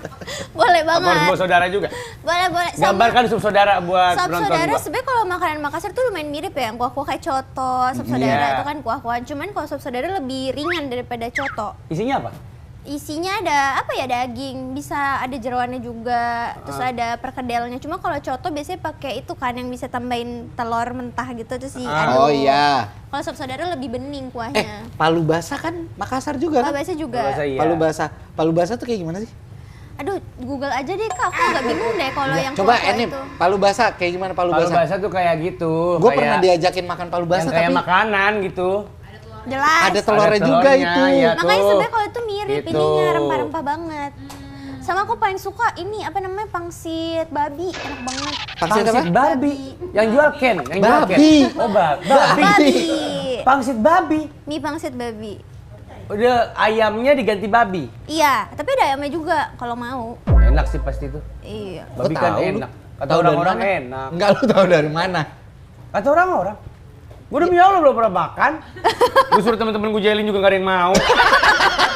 Boleh Apa harus banget. bawa saudara juga? Boleh, boleh. Sama Gambarkan sup saudara buat sop penonton saudara gua. sebenarnya kalau makanan Makassar tuh lumayan mirip ya. Yang kuah-kuah kayak coto, sop saudara Iya. itu kan kuah-kuahan. Cuman kalau sop saudara lebih ringan daripada coto. Isinya apa? Isinya ada apa ya, daging, bisa ada jeroannya juga, terus ada perkedelnya. Cuma kalau coto biasanya pakai itu kan yang bisa tambahin telur mentah gitu terus diaduk. Oh iya. Kalau sop saudara lebih bening kuahnya. Palu basah kan Makassar juga Kalau kan? biasa juga. Bahasa iya. Palu basah tuh kayak gimana sih? Aduh, Google aja deh Kak, aku agak bingung deh kalau yang Coba kuah-kuah ini itu. palu basah kayak gimana palu Palu basah? basah tuh kayak gitu. Gue kayak- pernah diajakin makan palu yang basah kayak tapi makanan gitu. Jelas. ada telurnya Ada juga telurnya, itu. ya. Makanya tuh. sebenarnya kalau itu mirip Gitu. ininya, rempah-rempah banget. Sama aku paling suka ini apa namanya, pangsit babi, enak banget. Pangsit apa? babi. Yang jual Ken, yang jual Ken. Babi. Oh, babi. Babi. Pangsit babi. Mie pangsit babi. Udah ayamnya diganti babi. Iya, tapi ada ayamnya juga kalau mau. Enak sih pasti tuh. Iya. Babi Kok kan tahu lu? enak. Kata Tahu dari orang-orang mana? enak. Enggak, lu tahu dari mana? Kata orang-orang. Gue demi Allah belum pernah makan. Gue suruh temen-temen gue jelin juga gak ada yang mau.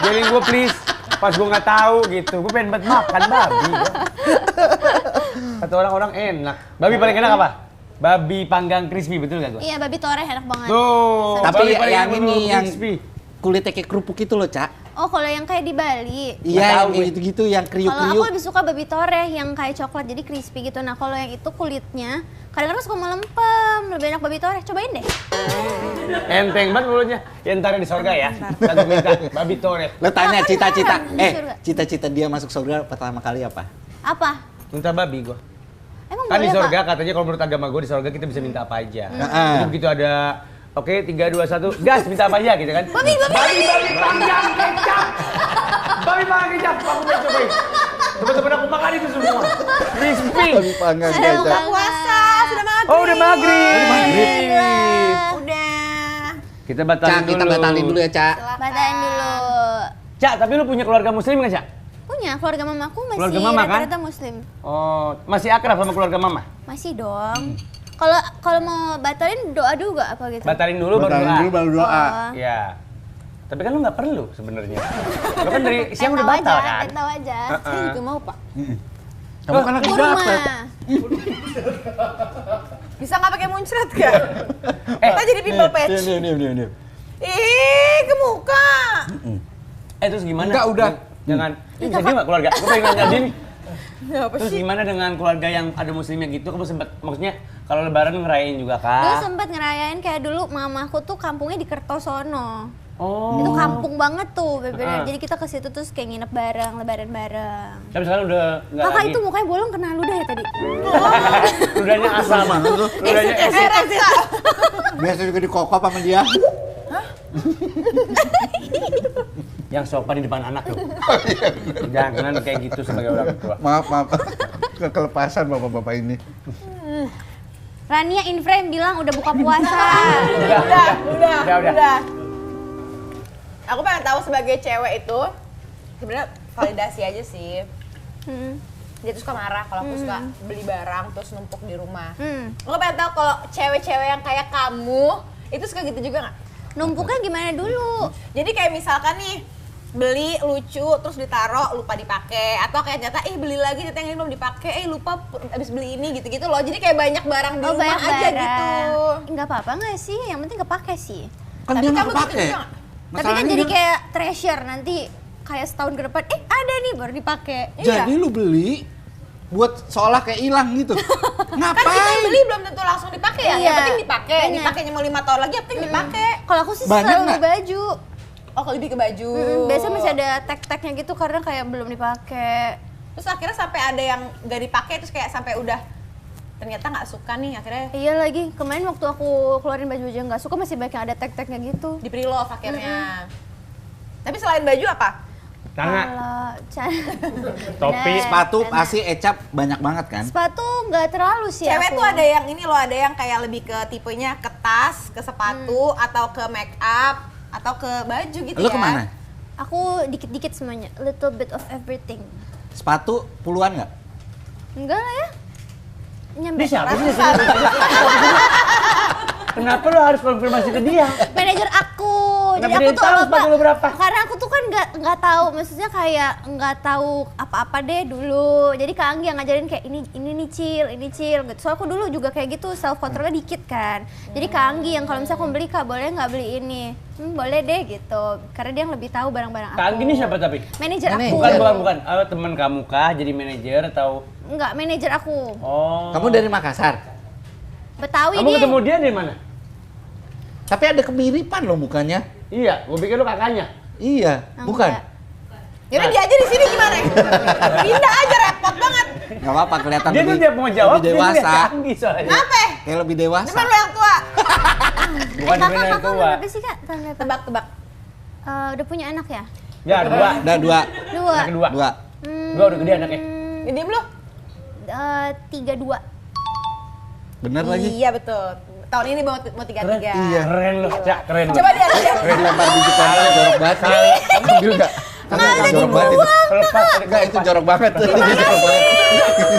Jelin gue please. Pas gue nggak tahu gitu. Gue pengen banget makan babi. Gua. Kata orang-orang enak. Babi paling enak apa? Babi panggang crispy, betul gak gue? Iya, babi toreh enak banget. Tuh. Tapi babi paling yang enak ini menurut yang crispy. kulitnya kayak kerupuk itu loh, Cak. Oh, kalau yang kayak di Bali. Iya, tahu yang kayak gue. gitu-gitu yang Kalau aku kriuk-kriuk. lebih suka babi toreh yang kayak coklat jadi crispy gitu. Nah, kalau yang itu kulitnya kadang-kadang suka melempem, lebih enak babi toreh. Cobain deh. Enteng banget mulutnya. Ya ntar di sorga ya. Satu minta babi toreh. Lo tanya Makan cita-cita. kan di surga. Cita-cita dia masuk surga pertama kali apa? Apa? Minta babi gue. Emang Kan di boleh, sorga Pak? katanya kalau menurut agama gue di sorga kita bisa minta apa aja. Heeh. Jadi begitu ada oke 3 2 1 gas minta apa aja gitu kan. Babi, babi. Babi panggang kecap. Babi panggang kecap. Aku mau cobain. Teman-teman aku makan itu semua. Crispy. Babi panggang Aduh, gajah. Kak. Puasa, sudah maghrib. Oh udah maghrib. Maghrib. Udah. Kita batalin Cak, dulu. kita batalin dulu ya, Cak. Batalin dulu. Cak, tapi lu punya keluarga muslim nggak Cak? Punya, keluarga mamaku masih Keluarga mama, kan? rata-rata muslim. Oh, masih akrab sama keluarga mama? Masih dong. Kalau mau batalin doa dulu gak apa gitu? Batalin dulu baru Batalin doa. dulu baru doa. Oh. Iya. Tapi kan lu nggak perlu sebenarnya. Lu kan dari siang Pengen udah tahu batal aja, kan? pengen tahu aja. Saya juga mau, Pak. Kamu kan lagi Kurma. dapet. Bisa nggak pakai muncrat gak? Kita jadi pimple patch. Diam. Ih, ke muka. Terus gimana? Enggak, udah. Jangan. Ini bisa dia nggak keluarga? Gue pengen nanya Din. Apa Terus sih? gimana dengan keluarga yang ada muslimnya gitu? Kamu sempat, maksudnya kalau lebaran ngerayain juga Gue kah? sempet ngerayain kayak dulu mamaku tuh kampungnya di Kertosono. Oh. Itu kampung banget tuh, bener-bener. Ah. Jadi kita ke situ terus kayak nginep bareng, lebaran bareng. Tapi sekarang udah nggak Kakak lagi. itu mukanya bolong kena ludah ya tadi? Ludahnya asam. Ludahnya acid. Biasa juga dikokop sama dia. Yang sopan di depan anak tuh. Jangan kayak gitu sebagai orang tua. Maaf. Kekelepasan bapak-bapak ini. Rania in frame bilang udah buka puasa. Udah. Aku pengen tahu sebagai cewek itu sebenarnya validasi aja sih. Dia tuh suka marah kalau aku suka beli barang terus numpuk di rumah. Aku pengen tahu kalau cewek-cewek yang kayak kamu itu suka gitu juga nggak? Numpuknya gimana dulu? Jadi kayak misalkan nih beli lucu terus ditaro lupa dipakai atau kayak ternyata beli lagi ternyata yang ini belum dipakai lupa abis beli ini gitu-gitu loh. Jadi kayak banyak barang di rumah banyak aja barang. gitu. Nggak apa-apa nggak sih? Yang penting kepake sih. Kan Tapi dia nggak kamu gitu kepake. juga nggak? Tapi kan jadi kayak treasure nanti kayak setahun ke depan, ada nih baru dipakai. Jadi lu beli buat seolah kayak hilang gitu. Kan kita Ngapain? beli belum tentu langsung dipakai ya. Iya. Yang penting dipakai. Banyak. Dipakainya mau 5 tahun lagi yang penting dipakai. Kalau aku sih Banyak selalu nggak? baju. Oh, kalau lebih ke baju. Biasanya masih ada tag-tagnya gitu karena kayak belum dipakai. Terus akhirnya sampai ada yang nggak dipakai terus kayak sampai udah ternyata nggak suka nih akhirnya Iya lagi, kemarin waktu aku keluarin baju-baju yang nggak suka masih banyak yang ada tag-tagnya gitu. di pre-love akhirnya. Tapi selain baju apa? Tanga. Kalau Topi. Dan- Sepatu dan- pasti Ecap banyak banget kan? sepatu nggak terlalu sih Cewek aku. tuh ada yang ini loh, ada yang kayak lebih ke tipenya ke tas, ke sepatu, atau ke make up, atau ke baju gitu Lu ya. kemana? Aku dikit-dikit semuanya, little bit of everything. Sepatu puluhan nggak? Enggak lah ya. Nyampe. Dia siapa sih? Kenapa lo harus konfirmasi ke dia? Manajer aku. Kenapa dia tahu sepatu lu berapa? Karena aku tuh kan nggak tahu, maksudnya kayak nggak tahu apa-apa deh dulu. Jadi Kak Anggi yang ngajarin kayak ini nih Cil, ini Cil gitu. Soalnya aku dulu juga kayak gitu, self controlnya dikit kan. Jadi Kak Anggi yang kalau misalnya aku beli Kak, boleh nggak beli ini? Boleh deh gitu. Karena dia yang lebih tahu barang-barang aku. Kak Anggi ini siapa tapi? Manajer aku. Bukan. Teman kamu kah jadi manajer atau? Enggak, manajer aku. Oh. Kamu dari Makassar? Betawi Kamu dia. ketemu dia dari mana? Tapi ada kemiripan loh mukanya. Iya, gue pikir lu kakaknya. Iya, bukan? Enggak. Yaudah dia aja di sini gimana? Pindah aja repot banget. Gak apa-apa, kelihatan Dia tuh lebih, dia mau jawab, lebih dia lihat dewasa. Kak Anggi soalnya. Kenapa? Kayak lebih dewasa. Depan lo yang tua. Bukan kakak, yang kakak tua. umur berapa sih Kak? Tahun berapa? Tebak-tebak. Udah punya anak ya? Ya, dua. Udah dua. Dua. Yang kedua. Dua. Dua udah gede anaknya. Ya, diem lu. 32. Bener lagi. Iya betul. Tahun ini mau 33. Iya. Keren lu, Cak, keren lu. Coba dia. Keren lempar biji kanan jorok banget. Ambil nggak? Enggak, jorok banget itu. Lepas. Enggak, itu jorok banget. Itu jorok banget.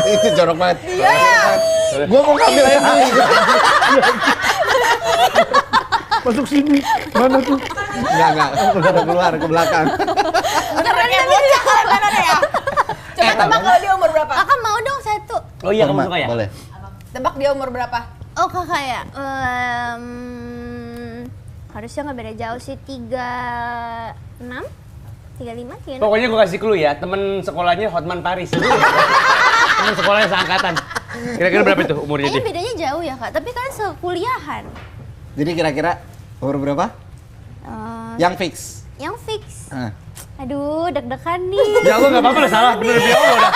Itu jorok banget. Iya. Gua mau ngambil aja dulu. Masuk sini. Mana tuh? Enggak. Udah keluar ke belakang. Keren ya bocah kalian mana deh ya. Coba tebak kalau dia umur berapa? Kakak mau dong satu. Oh iya, kamu suka ya? Boleh. Tebak dia umur berapa? Oh kakak ya? Harusnya nggak beda jauh sih, 36? 35? 36? Pokoknya gue kasih clue ya, temen sekolahnya Hotman Paris. Temen sekolahnya seangkatan. Kira-kira berapa itu umurnya Kayaknya dia? bedanya jauh ya kak, tapi kan sekuliahan. Jadi kira-kira umur berapa? Yang fix. Yang fix. Ah. Aduh, deg-degan nih. Ya gue gak apa-apa lah, salah. Bener dia Allah udah.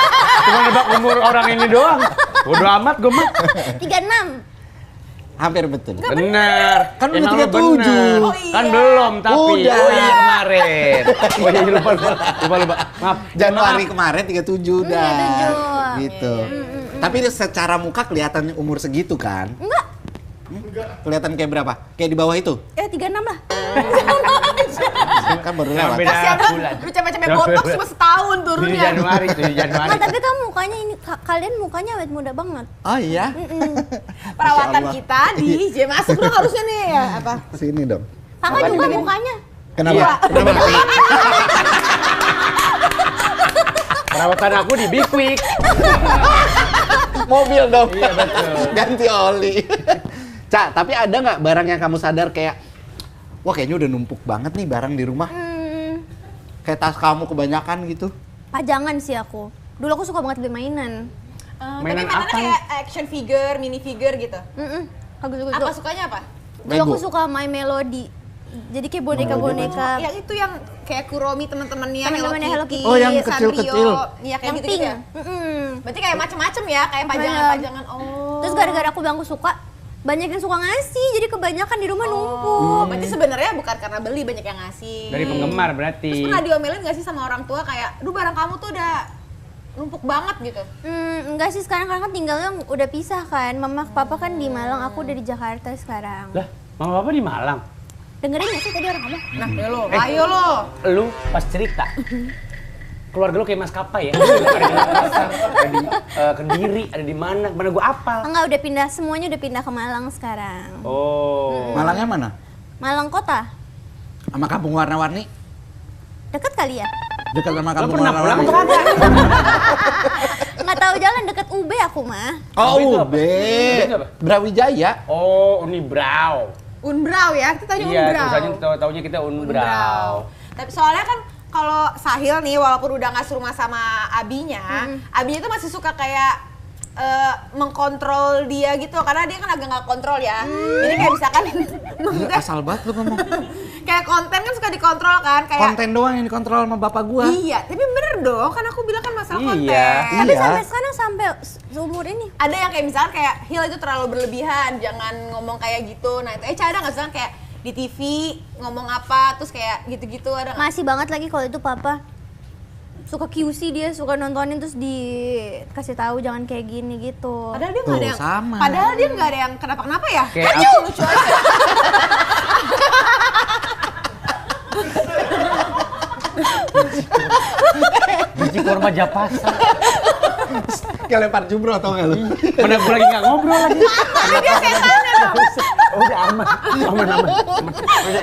Cuma nebak umur orang ini doang. Bodo amat gue mah. 36. Hampir betul. Bener. Kan udah Emang lu 37. bener. Oh iya. Kan belum, tapi. Udah. Oh iya kemarin. Oh iya lupa. Maaf. Januari kemarin 37 udah. 37. Gitu. Tapi secara muka kelihatan umur segitu kan? Enggak. Kelihatan kayak berapa? Kayak di bawah itu? 36 lah. Kan baru Jangan lewat. beda Kasihan bulan. banget. Lu capek-capek botox cuma setahun 7 turunnya. Januari, 7 Januari. Nah, tapi kamu mukanya ini, kalian mukanya awet muda banget. Oh iya? Perawatan Masya Allah. kita di J masuk dong harusnya nih ya apa? Sini dong. Kakak juga mukanya. Kenapa? Iya. Kenapa? Perawatan aku di Big Quick. Mobil dong. Iya, betul. Ganti oli. Ca, tapi ada nggak barang yang kamu sadar kayak, wah kayaknya udah numpuk banget nih barang di rumah? Kayak tas kamu kebanyakan gitu? Pajangan sih aku. Dulu aku suka banget beli mainan. Tapi Mainan mainannya apa? kayak action figure, mini figure gitu. Bagus-bagus. Apa sukanya apa? Dulu aku Lego. suka My Melody. Jadi kayak boneka-boneka. Yang itu yang kayak Kuromi teman-temannya Teman-temannya Hello Kitty. Oh, yang Sanrio. kecil-kecil. Iya kayak Yang gitu pink. ya. Berarti kayak macem-macem ya, kayak pajangan-pajangan. Oh. Terus gara-gara aku bilang aku suka, banyak yang suka ngasih, jadi kebanyakan di rumah numpuk. Oh, berarti sebenarnya bukan karena beli, banyak yang ngasih. Dari penggemar berarti. Terus pernah diomelin nggak sih sama orang tua kayak, duh barang kamu tuh udah numpuk banget gitu? Enggak sih, sekarang kan tinggalnya udah pisah kan. Mama papa kan di Malang, aku udah di Jakarta sekarang. Lah, mama papa di Malang. Dengerin gak sih tadi orang ngomong? Nah, ayo lo. Lu pas cerita keluarga lu kayak maskapai ya. Ada di Makassar, ada di Kediri, ada di mana gua apal. Enggak, udah pindah, semuanya udah pindah ke Malang sekarang. Oh. Malangnya mana? Malang kota. Sama kampung warna-warni? Deket kali ya? Dekat sama Lu kampung pernah pulang warna-warni? atau kagak? Nggak tahu jalan, deket UB aku mah. Oh, Itu apa? UB. itu apa? Brawijaya. Oh, Unibrau. Unbrau ya, kita taunya Iya, Unbrau. tulisannya taunya kita Unbrau. Tapi soalnya kan kalau Sahil nih, walaupun udah nggak serumah sama abinya, abinya tuh masih suka kayak mengkontrol dia gitu, karena dia kan agak nggak kontrol ya. Jadi kayak misalkan, Asal banget lu ngomong. kayak konten kan suka dikontrol kan, kayak Konten doang yang dikontrol sama bapak gua. iya, tapi bener dong, kan aku bilang kan masalah konten. Iya. Tapi Iya. sampai sekarang, sampai seumur ini. Ada yang kayak misalkan kayak Hil itu terlalu berlebihan, jangan ngomong kayak gitu. Nah itu ada nggak sih kayak di TV ngomong apa, terus kayak gitu-gitu ada nggak? Masih banget lagi kalau itu papa. Suka QC dia, suka nontonin terus dikasih tahu jangan kayak gini gitu. Padahal dia nggak ada Tuh, yang, sama. padahal dia nggak ada yang kenapa-kenapa ya? Kayak Kan lucu aja. Biji kurma Japasa. Kayak lempar jumroh tau gak lu? Mana gue lagi nggak ngobrol lagi. Tapi dia setannya dong. Udah aman.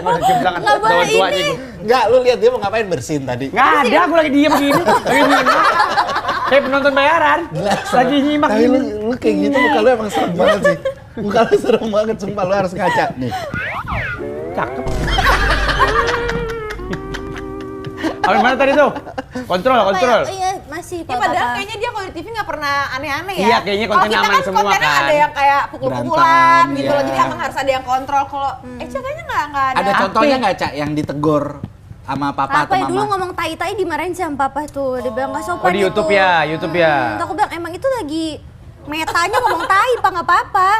Masih jemplangan. Nggak boleh Lawan tuanya ini. gua. Enggak, lu lihat dia mau ngapain bersihin tadi. Nggak ada, aku lagi diem gini. Lagi nyimak. Kayak penonton bayaran. Lagi nyimak Tapi gini. lu kayak gitu muka lu emang serem banget sih. Muka lu serem banget, sumpah lu harus ngaca nih. Cakep. Apa mana tadi tuh? Kontrol, Apa kontrol. ya? Iya, masih Ya papa. padahal kayaknya dia kalau di TV nggak pernah aneh-aneh ya. Iya, kayaknya Kalau kontennya kita aman semua kontennya kan. ada yang kayak pukul-pukulan Berantem, gitu loh. iya. Jadi emang harus ada yang kontrol. Kalau Eca kayaknya nggak ada. Ada contohnya nggak, Cak, yang ditegur sama papa Apa atau ya dulu mama? ngomong tai-tai dimarahin sama papa tuh. Dia bilang nggak sopan Oh di itu." YouTube ya, YouTube ya. Terus aku bilang emang itu lagi metanya ngomong tai apa nggak apa-apa.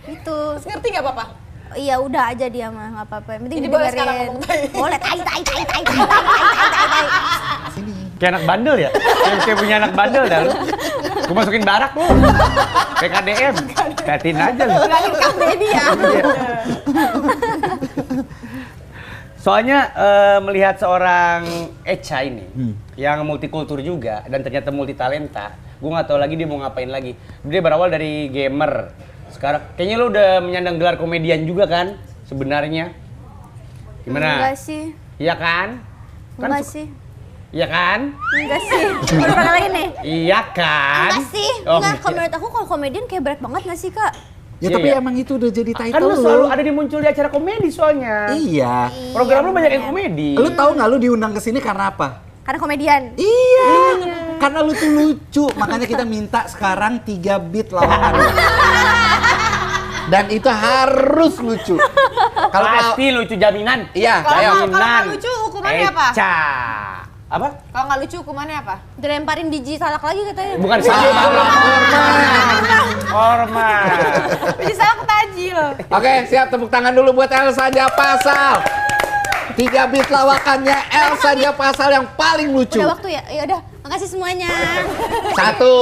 Gitu. Terus ngerti nggak Papa? Iya udah aja dia mah nggak apa-apa. Yang penting Jadi boleh didengerin. sekarang ngomong tai. Boleh tai. Sini. Kayak anak bandel ya? Kayak punya anak bandel dah lu. Gua masukin barak lu. Kayak KDM. Katin aja lu. Bilangin kan baby ya. Soalnya melihat seorang Echa ini yang multikultur juga dan ternyata multi talenta, gue nggak tahu lagi dia mau ngapain lagi. Dia berawal dari gamer. Sekarang kayaknya lu udah menyandang gelar komedian juga kan sebenarnya? Gimana? Enggak sih. Iya kan? Enggak sih. Iya kan? Enggak sih. Udah pernah lagi nih. Iya kan? Enggak sih. Oh, Enggak, iya. kalau menurut aku kalau komedian kayak berat banget nggak sih, Kak? Ya Iya, tapi iya. emang itu udah jadi title Kan lu lu. selalu ada di muncul di acara komedi soalnya. Iya. Program lu banyak yang komedi. Lu tahu nggak lu diundang ke sini karena apa? Karena komedian. Iya. Karena lu tuh lucu, makanya kita minta sekarang 3 beat lawakan lu. Dan itu harus lucu. Kalau Pasti lucu jaminan. iya, Kalau ayo. nggak- nggak lucu, hukumannya apa? Echa. Apa? Kalau nggak lucu hukumannya apa? Dilemparin biji salak lagi katanya. Bukan salah. Orman. Bisa aku tajil. Oke, siap tepuk tangan dulu buat Elsa Japasal. 3 beat lawakannya Elsa Japasal yang paling lucu. Udah waktu ya? Ya udah, makasih semuanya. Satu.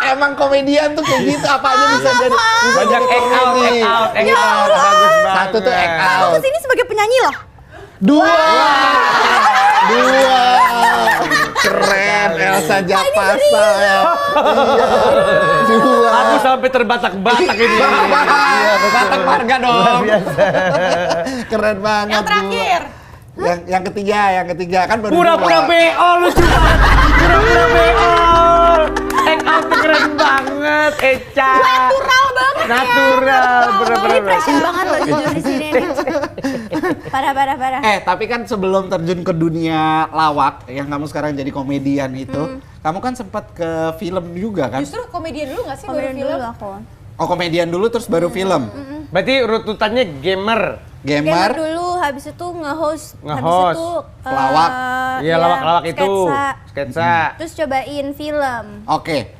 Emang komedian tuh kayak gitu, apa aja bisa jadi. Bisa Banyak jadi act out. komedi. Bagus banget. Satu tuh act Aku out. kesini sebagai penyanyi loh. 2. Keren Elsa Japasal. Iya. 2. Aku sampai terbatak-batak ini. Batak marga dong. Luar biasa. Keren banget. Yang terakhir. Yang ketiga kan baru Pura-pura dua. BO lucu banget. Pura-pura BO. Act out keren banget, Eca. Natural banget ya. Natural, Ini bener-bener. pressure banget loh jujur di sini nih. Parah. Tapi kan sebelum terjun ke dunia lawak, yang kamu sekarang jadi komedian itu, kamu kan sempat ke film juga kan? Justru komedian dulu nggak sih baru Komedian film? dulu aku. Oh, komedian dulu terus baru film. Berarti rututannya gamer. Gamer Gamer. dulu, habis itu nge-host, habis Nge-host. itu Pelawak. Iya, lawak-lawak itu. Sketsa. Terus cobain film. Oke.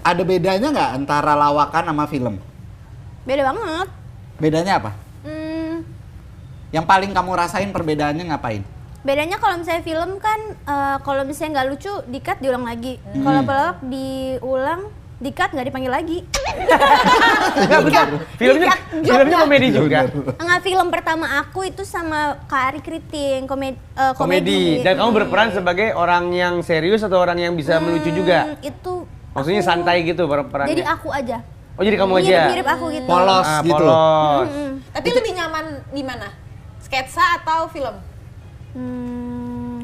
Ada bedanya nggak antara lawakan sama film? Beda banget. Bedanya apa? Yang paling kamu rasain perbedaannya ngapain? Bedanya kalau misalnya film kan, kalau misalnya nggak lucu, di-cut diulang lagi. Kalau pelawak diulang, di-cut nggak dipanggil lagi. Enggak bentar. Filmnya komedi juga. Enggak, film pertama aku itu sama Kak Ari Kriting, Komedi. Dan kamu berperan sebagai orang yang serius atau orang yang bisa melucu juga? Itu Maksudnya aku- santai gitu perannya. Jadi aku aja. Oh, jadi kamu aja. Mirip aku gitu. Polos gitu. Polos. Tapi lebih nyaman di mana? Sketsa atau film?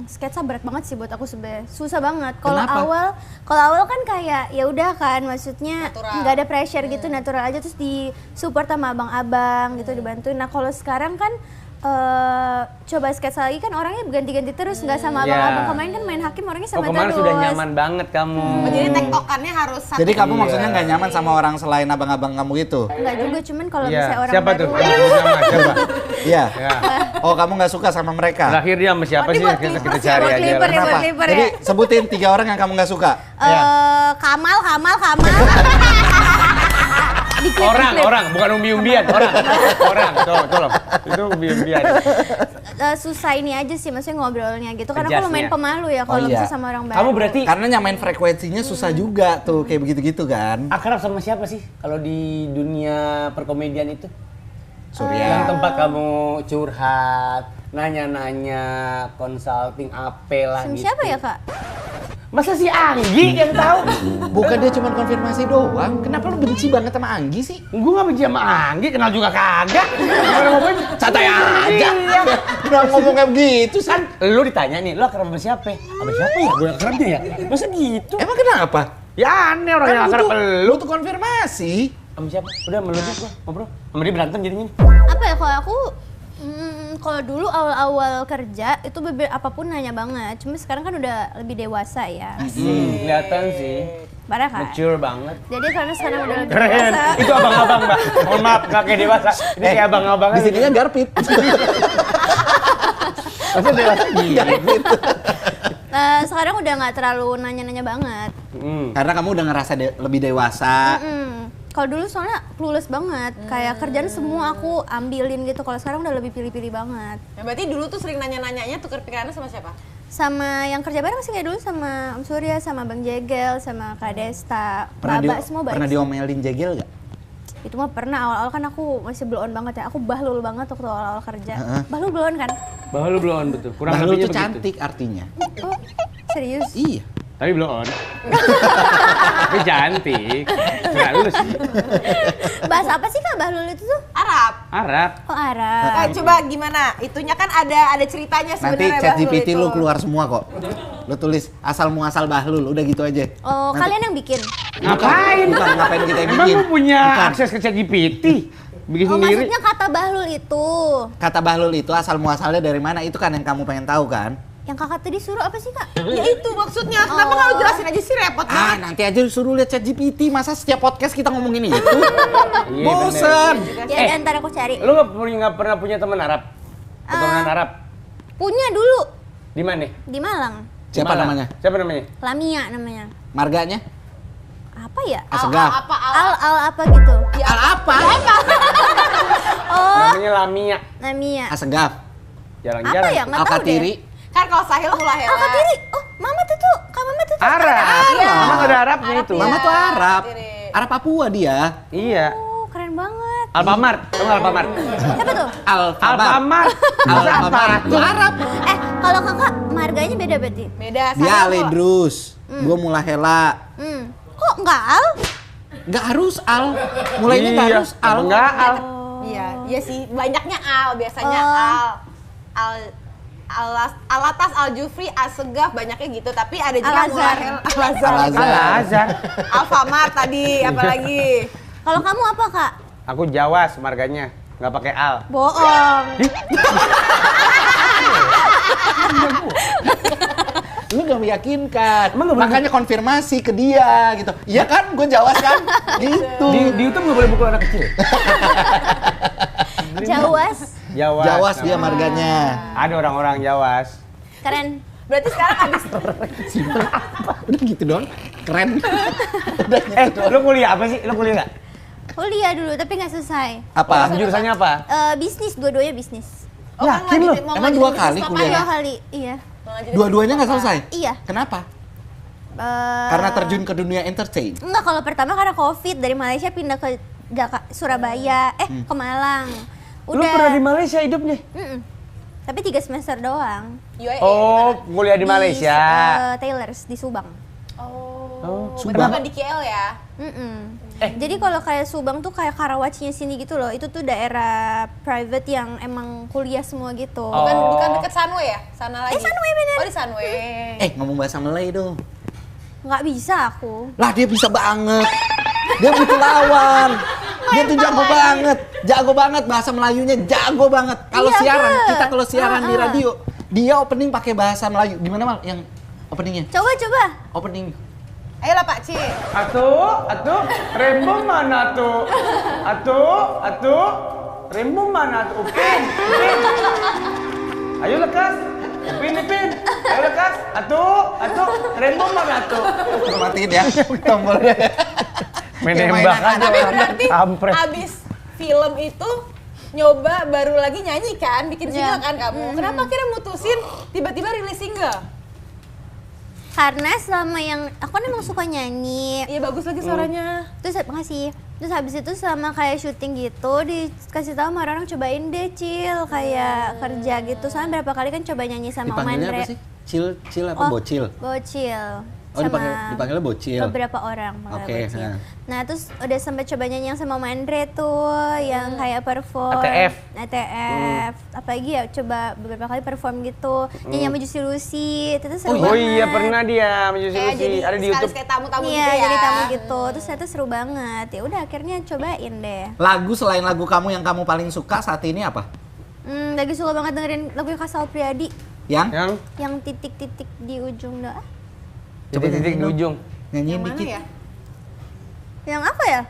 Sketsa berat banget sih buat aku sebenarnya. Susah banget. Kalau Kenapa? awal kan kayak ya udah kan, maksudnya Natural. nggak ada pressure gitu, natural aja, terus di support sama abang-abang gitu, dibantuin. Nah, kalau sekarang kan coba sketsa lagi kan orangnya berganti-ganti terus, nggak sama Iya. abang-abang. Kemarin kan main hakim orangnya Oh, sama kemarin terus. sudah nyaman banget kamu. Oh, jadi tektokannya harus satu. Jadi kamu Iya. maksudnya nggak nyaman sama orang selain abang-abang kamu itu? Nggak juga, cuman kalau Iya. misalnya orang Siapa baru. tuh? Nama, coba. Iya. Ya. Oh, kamu nggak suka sama mereka? Terakhir dia sama siapa Oh, ini sih? buat Kita clippers ya, cari buat aja. clipper lah. ya. Kenapa? Clipper Jadi sebutin 3 orang yang kamu nggak suka. Kamal. Orang, bukan umbi-umbian, orang, tolong. Itu umbi-umbian. Susah ini aja sih, maksudnya ngobrolnya gitu. Karena Adjust-nya. aku lumayan pemalu ya Oh, kalau iya. bisa sama orang baru. Kamu berarti Karena nyamain frekuensinya susah juga tuh, kayak begitu-gitu kan. akrab sama siapa sih kalau di dunia perkomedian itu? Yang Surya. tempat kamu curhat, nanya-nanya, consulting apelah Sama gitu. siapa ya, Kak? Masa si Anggi yang tahu? Bukan dia cuma konfirmasi doang. Kenapa lu benci banget sama Anggi sih? Gue gak benci sama Anggi, kenal juga kagak. Kalau ngomongin santai aja. Iya. Kenapa ngomong kayak begitu sih? Kan lu ditanya nih, lu akrab sama siapa? Sama siapa ya? Gue akrabnya ya? Masa gitu? Emang kenapa? Ya aneh orang yang akrab sama lu. butuh konfirmasi. Sama siapa? Udah meluduk gua, ngobrol. Sama dia berantem jadinya. Apa ya, kalau aku kalau dulu awal-awal kerja itu apapun nanya banget. Cuma sekarang kan udah lebih dewasa ya. Kelihatan sih. Parah kan? Mature banget. Jadi karena sekarang udah lebih Keren. dewasa. Itu abang-abang, Mbak. Mohon maaf, gak kayak dewasa. Ini kayak abang-abang Di aja. sininya garpit. Maksudnya dewasa gitu. Sekarang udah nggak terlalu nanya-nanya banget. Karena kamu udah ngerasa lebih dewasa. Kalau dulu soalnya clueless banget, kayak kerjaan semua aku ambilin gitu. Kalau sekarang udah lebih pilih-pilih banget. Nah, berarti dulu tuh sering nanya-nanyanya tukar pikirannya sama siapa? Sama yang kerja bareng masih kayak dulu, sama Om Surya, sama Bang Jegel, sama Kak Desta, Pernah Baba, semua baik. pernah diomelin Jegel gak? Itu mah pernah, awal-awal kan aku masih blow on banget ya. Aku bahlul banget waktu awal-awal kerja. Bahlul blow on kan? Bahlul belum on betul. Kurang Bahlul lebihnya tuh begitu. cantik artinya. Oh, serius? Iya. Tapi belum on. Tapi cantik. Nggak lu sih. Bahasa apa sih Kak bahlul itu tuh? Arab. Arab. Oh, Arab. Coba gimana? Itunya kan ada ceritanya Nanti sebenarnya. ChatGPT Bahlul lu itu. keluar semua kok. Lu tulis asal muasal Bahlul, udah gitu aja. Oh, Nanti- kalian yang bikin? Ngapain? Bukan ngapain kita yang Emang bikin. lu punya Bukan. akses ke ChatGPT? Bikin Oh, sendiri? maksudnya kata bahlul itu. Kata Bahlul itu asal muasalnya dari mana? Itu kan yang kamu pengen tahu kan? Yang kakak tadi suruh apa sih Kak? Ya itu maksudnya. Kenapa nggak lu jelasin aja sih, repot Ah, banget. nanti aja suruh lihat ChatGPT. Masa setiap podcast kita ngomongin itu? Iya, Bosen. Ya, ntar aku cari. Lu nggak pernah punya teman Arab? Keturunan Arab? Punya dulu Di mana? di Malang. Di Siapa Malang. namanya? Siapa namanya? Lamia namanya. Marganya? Apa ya? Asegaf. Apa Al apa gitu. Al apa? Oh, Namanya Lamia. Lamia. Asegaf. Jarang-jarang. Apa ya? Nggak Al tahu deh. Katiri. Kan kalau Sahil mulai Al Katiri. Oh, Mama tuh tuh. Kak Mama tuh tuh. Arab. Iya. Emang ada Arabnya itu. Mama tuh Arab. Katiri. Arab Papua dia. Iya. Oh, keren banget. Alfamart. Tahu nggak Alfamart? Siapa tuh? Alfamart. Alfamart. Itu Arab. Kalau kakak marganya beda berarti? Beda. Dia Sahil Aledrus. Gua Mulahela. Kok enggak Al? Nggak harus Al. Mulainya nggak Iya. harus Al. Enggak Al. Iya, iya sih. Banyaknya Al, biasanya Oh. Al. Alatas, Aljufri, Assegaf, banyaknya gitu. Tapi ada juga Al-Azhar. Al-Azhar. Alfamart tadi, apalagi. Kalau kamu apa, Kak? Aku Jawas marganya, nggak pakai al. Bohong. Lu gak meyakinkan. Emang nggak boleh Makanya konfirmasi ke dia gitu. Iya kan, gue Jawas kan? Gitu. Di YouTube nggak boleh buka anak kecil. Jawas. Jawas. Jawas dia namanya. marganya. Ada orang-orang Jawas. Keren. Berarti sekarang habis Udah gitu doang. Keren. Udah gitu doang. Lu kuliah apa sih? Lu kuliah nggak? Kuliah dulu tapi nggak selesai. Apa? Jurusannya apa? Bisnis, dua-duanya bisnis. Yakin lu? Emang 2 kali kuliah? 2 kali, iya. Dua-duanya nggak selesai? Iya. Kenapa? Eh, Karena terjun ke dunia entertain? Enggak, kalau pertama karena Covid dari Malaysia pindah ke Surabaya, ke Malang. Lu pernah di Malaysia hidupnya? Mm-mm. Tapi 3 semester doang. UAE. Oh, kuliah di Malaysia. Tailors di Subang. Oh, Subang. bukan di KL ya? Jadi kalau kayak Subang tuh kayak Karawacinya sini gitu loh. Itu tuh daerah private yang emang kuliah semua gitu. Bukan deket Sunway ya? Sana lagi. Sunway bener. Oh, di Sunway. Ngomong bahasa Malay dong. Nggak bisa aku. Lah dia bisa banget. Dia butuh lawan. Dia tuh jago banget. Jago banget bahasa Melayunya, jago banget. Kalau Iya, siaran, Kak. kita kalau siaran di radio, dia opening pakai bahasa Melayu. Gimana Mal yang openingnya? Coba. Opening. Ayolah Pak Ci. Atuh, Rembo mana tuh? Atuh, Rembo mana tuh? Upin. Ayo lekas. Upin. Ayo lekas. Atuh, Rembo mana tuh? Matiin ya tombolnya. Menembak aja. Tapi berarti Kampret. abis film itu nyoba baru lagi nyanyi kan, bikin single kan kamu. Kenapa akhirnya mutusin tiba-tiba rilis single? Karena selama yang aku kan emang suka nyanyi. Iya bagus lagi suaranya. Terus makasih. Terus habis itu selama kayak syuting gitu dikasih tahu sama orang cobain deh Cil kayak kerja gitu. Soalnya berapa kali kan coba nyanyi sama Om Dipanggilnya Andre. apa sih? Cil apa bocil? Bocil. Oh, Sama dipanggilnya bocil. beberapa orang panggilnya Oke, bocil. nah. Nah terus udah sempat coba nyanyi yang sama Om Andre tuh yang kayak perform ATF. Apalagi ya coba beberapa kali perform gitu. Nyanyi sama Juicy Lucy. Itu tuh seru Oh banget. iya pernah dia menyusul Kayak jadi ada di YouTube. kayak tamu-tamu Iya, gitu ya. jadi tamu gitu. Terus ternyata seru banget. Ya udah akhirnya cobain deh. Lagu selain lagu kamu yang kamu paling suka saat ini apa? Lagi suka banget dengerin lagu Kasal Priadi Yang? yang titik-titik di ujung doa. Titik-titik di ujung. Nyanyiin Yang mana dikit. ya? Yang apa ya?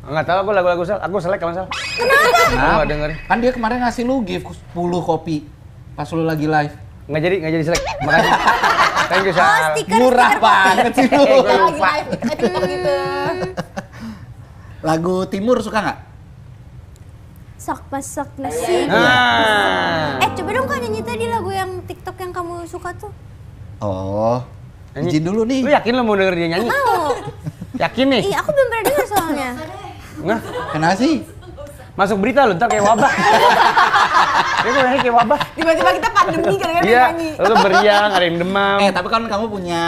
Enggak tahu aku lagu-lagu aku selek kalau salah. Kenapa? Aku enggak denger. Kan dia kemarin ngasih lu gift 10 kopi pas lu lagi live. Enggak jadi selek. Makasih. Thank you, Sal. Murah banget sih lu. Gue Lagi lupa. live TikTok gitu. Lagu Timur suka nggak? Sak masak nasi. Nah. Coba dong Kak nyanyi tadi lagu yang TikTok yang kamu suka tuh. Oh, Nyanyi. izin dulu nih. Lu yakin lu mau denger dia nyanyi? Mau. Yakin nih? Iya, aku belum pernah dengar soalnya. Nggak. Kenapa sih? Masuk berita lu, ntar kayak wabah. Dia tuh kayak wabah. Tiba-tiba kita pandemi gara-gara dia Iya, nyanyi. lu beriang, ada yang demam. Tapi kan kamu punya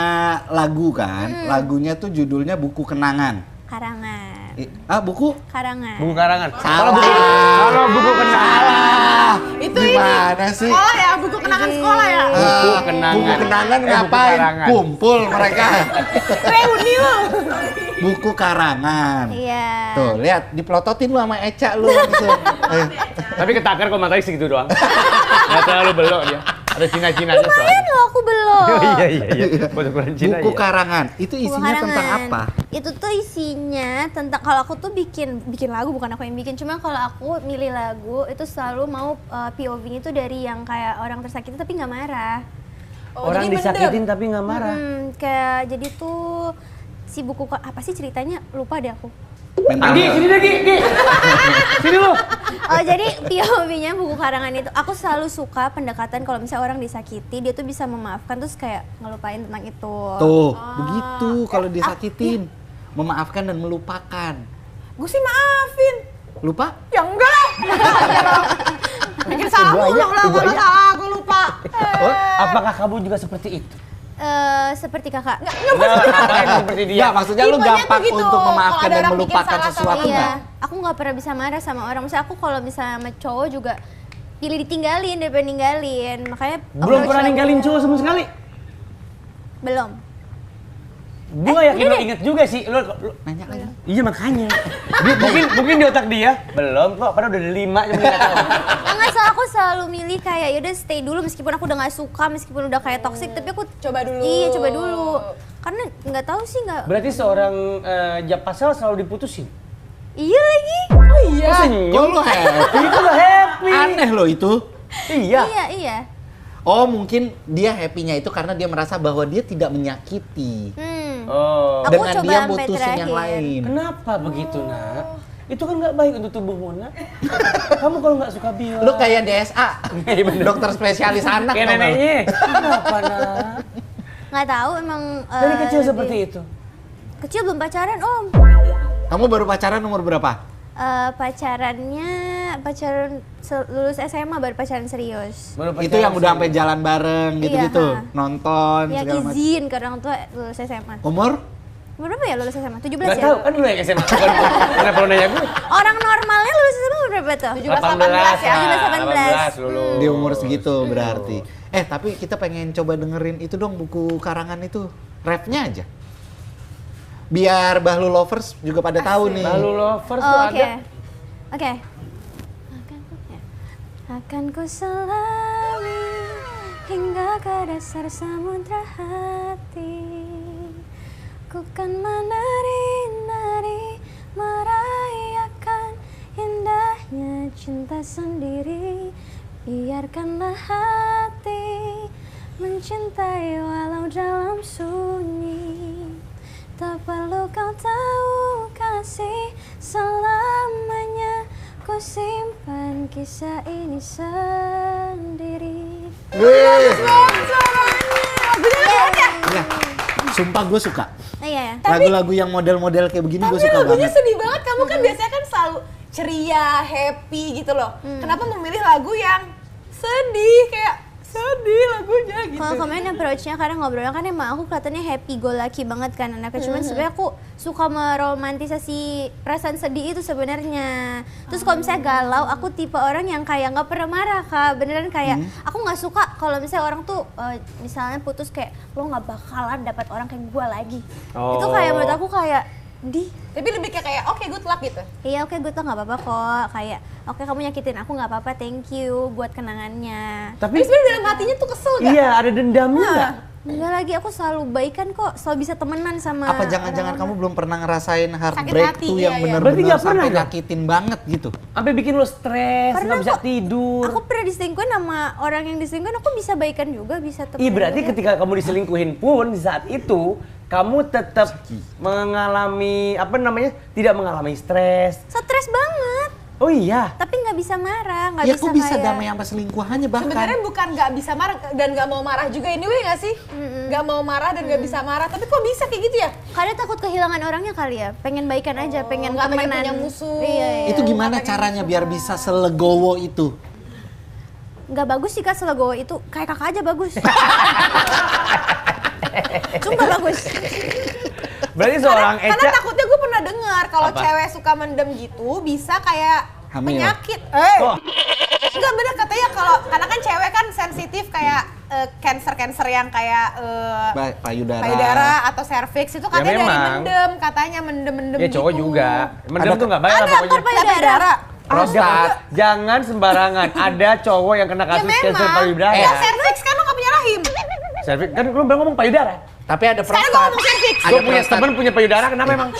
lagu kan? Lagunya tuh judulnya Buku Kenangan. Karangan. Buku? Karangan. Buku karangan. Salah. Kalau buku kenangan. Itu Gimana ini. sih? Sekolah ya, buku kenangan sekolah ya. Buku kenangan. Buku kenangan Buku ngapain? karangan. Kumpul mereka. Reuni lu. Buku karangan. Iya. Tuh, lihat dipelototin lu sama Eca lu langsung. Tapi ketakar kok matanya segitu doang. Nggak terlalu belok dia. Ada Cina-Cinanya Lumayan soalnya. loh aku belum. Iya. Buku Cina Buku iya. karangan. Itu Buku isinya tentang karangan. apa? Itu tuh isinya tentang kalau aku tuh bikin lagu bukan aku yang bikin. Cuma kalau aku milih lagu itu selalu mau POV-nya itu dari yang kayak orang tersakiti tapi nggak marah. Orang jadi disakitin tapi nggak marah. Kayak jadi tuh si buku apa sih ceritanya lupa deh aku. Agi, sini deh, Gi. Sini lu. Oh jadi POV-nya buku karangan itu aku selalu suka pendekatan kalau misalnya orang disakiti dia tuh bisa memaafkan terus kayak ngelupain tentang itu. Tuh, begitu kalau disakitin. Memaafkan dan melupakan. Gue sih maafin. Lupa? Ya enggak. Bikin salah mulu lah kalau salah, gue lupa. Apakah kamu juga seperti itu? Seperti kakak. Seperti dia. Ya, maksudnya lu Tipenya gampang tuh gitu. untuk memaafkan Kalau ada dan orang melupakan bikin salah sesuatu sama Iya, nggak? aku nggak pernah bisa marah sama orang. Maksudnya aku kalau misalnya sama cowok juga pilih ditinggalin daripada ninggalin. Makanya Belum approach pernah lagu- ninggalin cowok sama sekali. Belum. Gue gak yakin lo inget juga sih. Lo Nanya lagi. iya makanya. mungkin di otak dia belum kok, padahal udah ada 5 cuma nggak tahu. Enggak, soal aku selalu milih kayak yaudah stay dulu meskipun aku udah nggak suka, meskipun udah kayak toxic, tapi aku Coba dulu. Iya, coba dulu. Karena nggak tahu sih nggak. Berarti seorang Japasel selalu diputusin. Iya lagi. Oh iya. Kok senyum? Kok lu happy? Itu lo happy. Aneh loh itu. Iya. Iya. Oh, mungkin dia happy-nya itu karena dia merasa bahwa dia tidak menyakiti. Oh. Aku Dengan coba dia sampai putusin yang terakhir. lain. Kenapa begitu, Nak? Itu kan nggak baik untuk tubuhmu, Nak. Kamu kalau nggak suka bilang. Lu kayak DSA, Iya, bener. dokter spesialis anak. Kayak tau nggak lu? neneknya. Kenapa, Nak? Nggak tahu emang. Dari kecil lebih- seperti itu. Kecil belum pacaran Om. Kamu baru pacaran umur berapa? Pacaran lulus SMA baru pacaran serius. Baru Itu yang pacaran udah sampai serius. jalan bareng gitu-gitu, Iya, ha. nonton Ya segala macam. izin ke orang tua lulus SMA. Umur? Umur berapa ya lulus SMA? 17 Nggak ya? tahu, kan lu yang SMA. Kenapa lu nanya gue? Orang normalnya lulus SMA umur berapa tuh? 17-18 ya. 17-18. 18 lulus. Di umur segitu berarti. Tapi kita pengen coba dengerin itu dong, buku karangan itu. Rapnya aja. Biar Bahlu Lovers juga pada tahu nih. Lalu lovers tuh Oh, oke. ada. Oke. Akan ku selami hingga ke dasar samudra hati. Ku kan menari-nari merayakan indahnya cinta sendiri. Biarkanlah hati mencintai walau dalam sunyi. Tak perlu kau tahu kasih selamanya. Ku simpan kisah ini sendiri. Iya. Sumpah gue suka. Iya ya. Lagu-lagu yang model-model kayak begini gue Tapi suka lagunya banget. sedih banget. Kamu kan biasanya kan selalu ceria, happy gitu loh. Kenapa memilih lagu yang sedih, kayak sedih lagunya gitu? Kalau kemarin approach-nya karena ngobrolnya kan emang aku kelihatannya happy go lucky banget kan anaknya. Cuman sebenarnya aku suka meromantisasi perasaan sedih itu sebenarnya. Terus kalau misalnya galau, aku tipe orang yang kayak nggak pernah marah Kak. Beneran kayak aku nggak suka kalau misalnya orang tuh misalnya putus kayak lo nggak bakalan dapat orang kayak gue lagi. Itu kayak menurut aku kayak Tapi lebih kayak oke, good luck gitu. iya oke gue tuh nggak apa-apa kok. Kayak oke kamu nyakitin aku nggak apa-apa, thank you buat kenangannya. Tapi Tapi sebenarnya dalam hatinya tuh kesel gak? iya, ada dendamnya nggak? Enggak lagi, aku selalu baikan kok, selalu bisa temenan sama Apa jangan-jangan kamu belum pernah ngerasain Sakit heartbreak hati, tuh iya, yang iya. benar-benar Berarti nggak pernah sampai dong? nyakitin banget gitu? Sampai bikin lo stres, Pernah nggak bisa kok. tidur. Aku pernah diselingkuhin sama orang yang diselingkuhin, aku bisa baikan juga, bisa temenan. Iya, berarti juga. ketika kamu diselingkuhin pun di saat itu kamu tetap mengalami tidak mengalami stres. Stres banget, Oh iya. tapi nggak bisa marah, nggak Ya bisa kok bisa kayak... damai sama selingkuhannya bahkan? Sebenarnya bukan nggak bisa marah dan nggak mau marah juga anyway nggak sih? Nggak mau marah dan nggak bisa marah. Tapi kok bisa kayak gitu ya? Karena takut kehilangan orangnya kali ya, pengen baikan aja, pengen nggak pengen temenan. punya musuh. Iya. Itu gimana caranya biar bisa selegowo itu? Nggak bagus sih Kak selegowo itu, kayak kakak aja bagus. Sumpah bagus. Berarti seorang Karena Eca takutnya gue pernah dengar kalau Apa? cewek suka mendem gitu bisa kayak Hamil. penyakit. Oh. Enggak bener katanya kalau karena kan cewek kan sensitif kayak cancer yang kayak payudara atau cervix itu katanya dari memang. mendem, katanya mendem ya cowok gitu. juga. Mendem Ada- tuh nggak baik lah Ada pokoknya. apa payudara? Prostat. Jangan sembarangan. Ada cowok yang kena Ya kasus cancer memang. payudara. Ya cervix kan lo nggak punya rahim. Cervix kan lu belum ngomong payudara. Tapi ada Sekarang prostat. gua ngomong cervix. Ada Gue punya prostat. temen punya payudara, kenapa emang?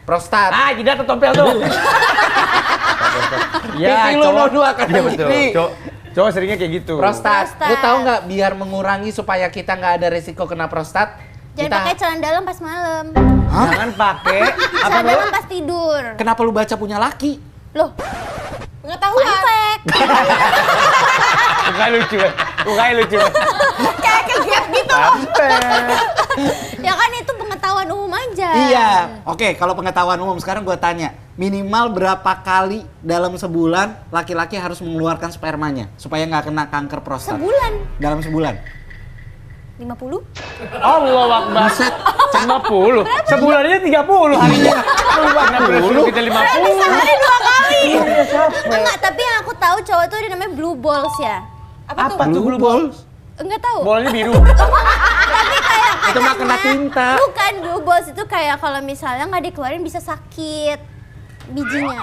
Prostat. Ah, jidat atau tompel tuh. Pipi lu mau dua kan Iya betul. pipi. Cowok seringnya kayak gitu. Prostat. Prostat. Lu tahu nggak biar mengurangi supaya kita nggak ada resiko kena prostat? Jangan pakai celana dalam pas malam. Hah? Jangan pakai apa Celana lu? dalam pas tidur. Kenapa lu baca punya laki? Loh, Pengetahuan. fun fact. Mukanya lucu. Mukanya lucu. Kayak kegap gitu. Ya kan itu pengetahuan umum aja. Iya. Oke, kalau pengetahuan umum sekarang gua tanya, minimal berapa kali dalam sebulan laki-laki harus mengeluarkan spermanya supaya nggak kena kanker prostat? Sebulan Dalam sebulan. 50? Allah Akbar. Buset. 50. Sebulannya 30 harinya. Kenapa disuruh kita 50? Sehari 2 kali. Iya, capek. Enggak, tapi yang aku tahu cowok tuh ada namanya blue balls ya. Apa tuh blue balls? Enggak tahu. Bolanya biru. Tapi kayak Itu mah kena tinta. Bukan, blue balls itu kayak kalau misalnya nggak dikeluarin bisa sakit bijinya.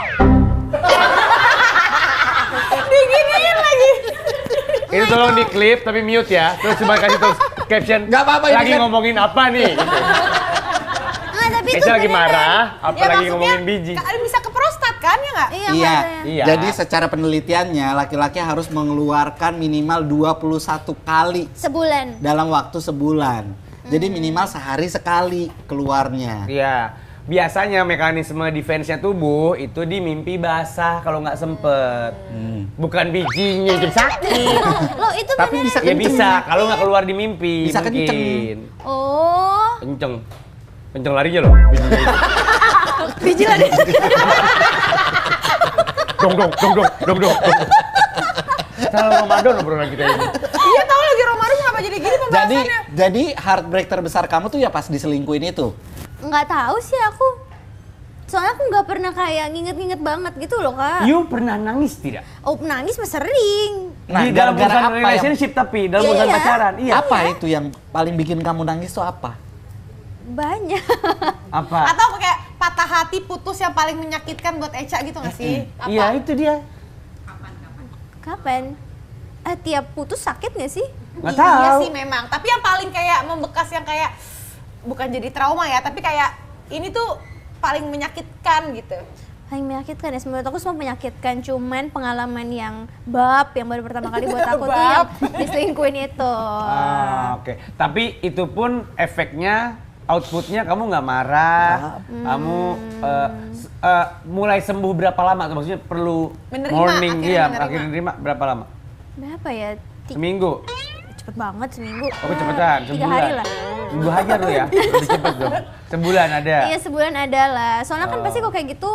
Diginiin lagi. Itu tolong di klip tapi mute ya. Terus coba kasih terus caption. Nggak apa-apa, ini Lagi kan- ngomongin apa nih? Gitu. Nggak, tapi itu Keisha lagi beneran. marah, apa Ya, lagi maksudnya ngomongin biji. bisa ke prostat kan ya nggak? Iya, Iya. makanya. Iya. Jadi secara penelitiannya laki-laki harus mengeluarkan minimal 21 kali Sebulan. dalam waktu sebulan. Jadi minimal sehari sekali keluarnya. Iya. Biasanya mekanisme defense-nya tubuh itu di mimpi basah kalau nggak sempet. Bukan bijinya jadi sakit. Loh, itu Tapi beneran. bisa Ya kenceng. bisa, kalau nggak keluar di mimpi Bisa mungkin. kenceng. Oh. Kenceng. Kenceng larinya loh. Bijinya itu. Biji lagi. Dong. Kalau Ramadan obrolan kita ini. Iya tahu lagi Ramadan kenapa jadi gini pembahasannya? Jadi heartbreak terbesar kamu tuh ya pas diselingkuhin itu. Nggak tahu sih aku. Soalnya aku nggak pernah kayak nginget-nginget banget gitu loh, Kak. You pernah nangis tidak? Oh, nangis mah sering. Nah, Di dalam gara-gara urusan apa yang- relationship tapi dalam Iya, urusan iya. pacaran. Iya. Apa itu yang paling bikin kamu nangis tuh apa? Banyak. Apa? Atau kayak patah hati putus yang paling menyakitkan buat Eca gitu nggak sih? Apa? Iya itu dia. Kapan? Tiap putus sakit nggak sih? Nggak Iya tahu. sih memang. Tapi yang paling kayak membekas yang kayak bukan jadi trauma ya, tapi kayak ini tuh paling menyakitkan gitu. Paling menyakitkan ya, menurut aku semua menyakitkan, cuman pengalaman yang yang baru pertama kali buat aku tuh yang diselingkuhin itu. Oke. Tapi itu pun efeknya, outputnya kamu nggak marah, kamu mulai sembuh berapa lama? Tuh? Maksudnya perlu Menerima, morning, akhirnya iya, menerima. akhirnya menerima berapa lama? Berapa ya? Seminggu. Cepet banget seminggu. Oh kecepatan, 3 sebulan. hari lah. Minggu hajar lu ya, lebih cepet dong. Sebulan ada. Iya, sebulan ada lah. Soalnya kan pasti kok kayak gitu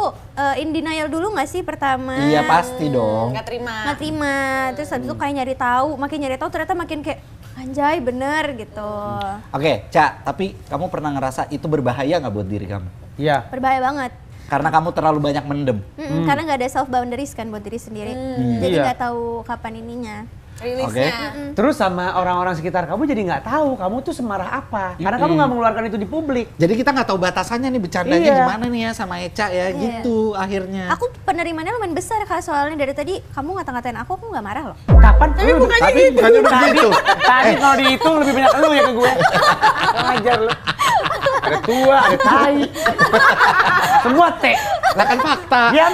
in denial dulu nggak sih pertama? Iya pasti dong. Nggak terima. Nggak terima. Terus habis itu kayak nyari tahu, makin nyari tahu ternyata makin kayak anjay bener gitu. Oke, Ca, tapi kamu pernah ngerasa itu berbahaya nggak buat diri kamu? Iya. Berbahaya banget. Karena kamu terlalu banyak mendem. Karena nggak ada self boundaries kan buat diri sendiri. Jadi Iya. nggak tahu kapan ininya. Rilisnya. Terus sama orang-orang sekitar kamu jadi nggak tahu kamu tuh semarah apa. Karena kamu nggak mengeluarkan itu di publik. Jadi kita nggak tahu batasannya nih bercandanya Iya. gimana nih ya sama Eca ya gitu akhirnya. Aku penerimaannya lumayan besar Kak, soalnya dari tadi kamu ngata-ngatain aku nggak marah loh. Kapan? Tapi bukannya Tapi gitu. bukannya begitu. Tadi kalau dihitung lebih banyak lu ya ke gue. Ajar lu. Ada tua, ada tai. Semua T. Lah kan fakta. Diam.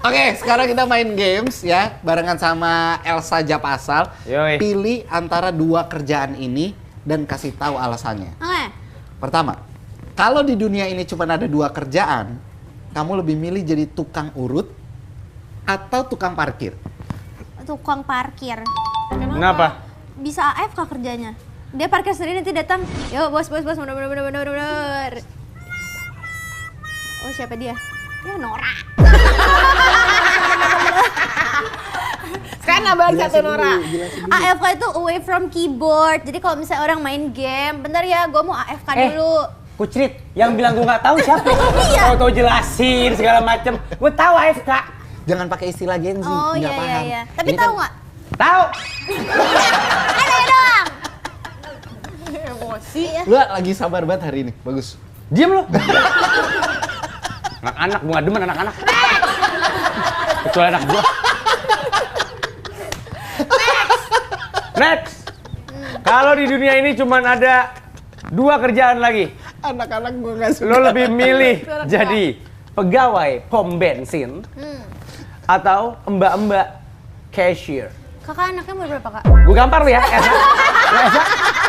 Oke, sekarang kita main games ya, barengan sama Elsa Japasal. Yoi. Pilih antara dua kerjaan ini dan kasih tahu alasannya. Oke. Pertama, kalau di dunia ini cuma ada dua kerjaan, kamu lebih milih jadi tukang urut atau tukang parkir? Tukang parkir. Kenapa? Bisa AFK kerjanya. Dia parkir sendiri nanti datang. Yo bos, bener. Oh siapa dia? Dia Nora. Sekarang nambahin satu Nora. AFK itu away from keyboard. Jadi kalau misalnya orang main game, bentar ya, gue mau AFK dulu. Kucrit, yang bilang gue nggak tahu siapa? Iya. Tahu jelasin segala macem. Gue tahu AFK. Jangan pakai istilah Gen Z, Oh nggak iya paham. iya. Tapi Ini tahu kan- nggak? Tahu. Ada doang. Emosi. Lu lagi sabar banget hari ini, bagus. Diam lo. Anak-anak, gue nggak demen anak-anak. Kecuali anak gue. Next. Kalau di dunia ini cuma ada dua kerjaan lagi, Anak-anak gue nggak suka. lo lebih milih jadi pegawai pom bensin atau mbak-mbak cashier? Kakak anaknya umur berapa kak? Gue gampar lu ya,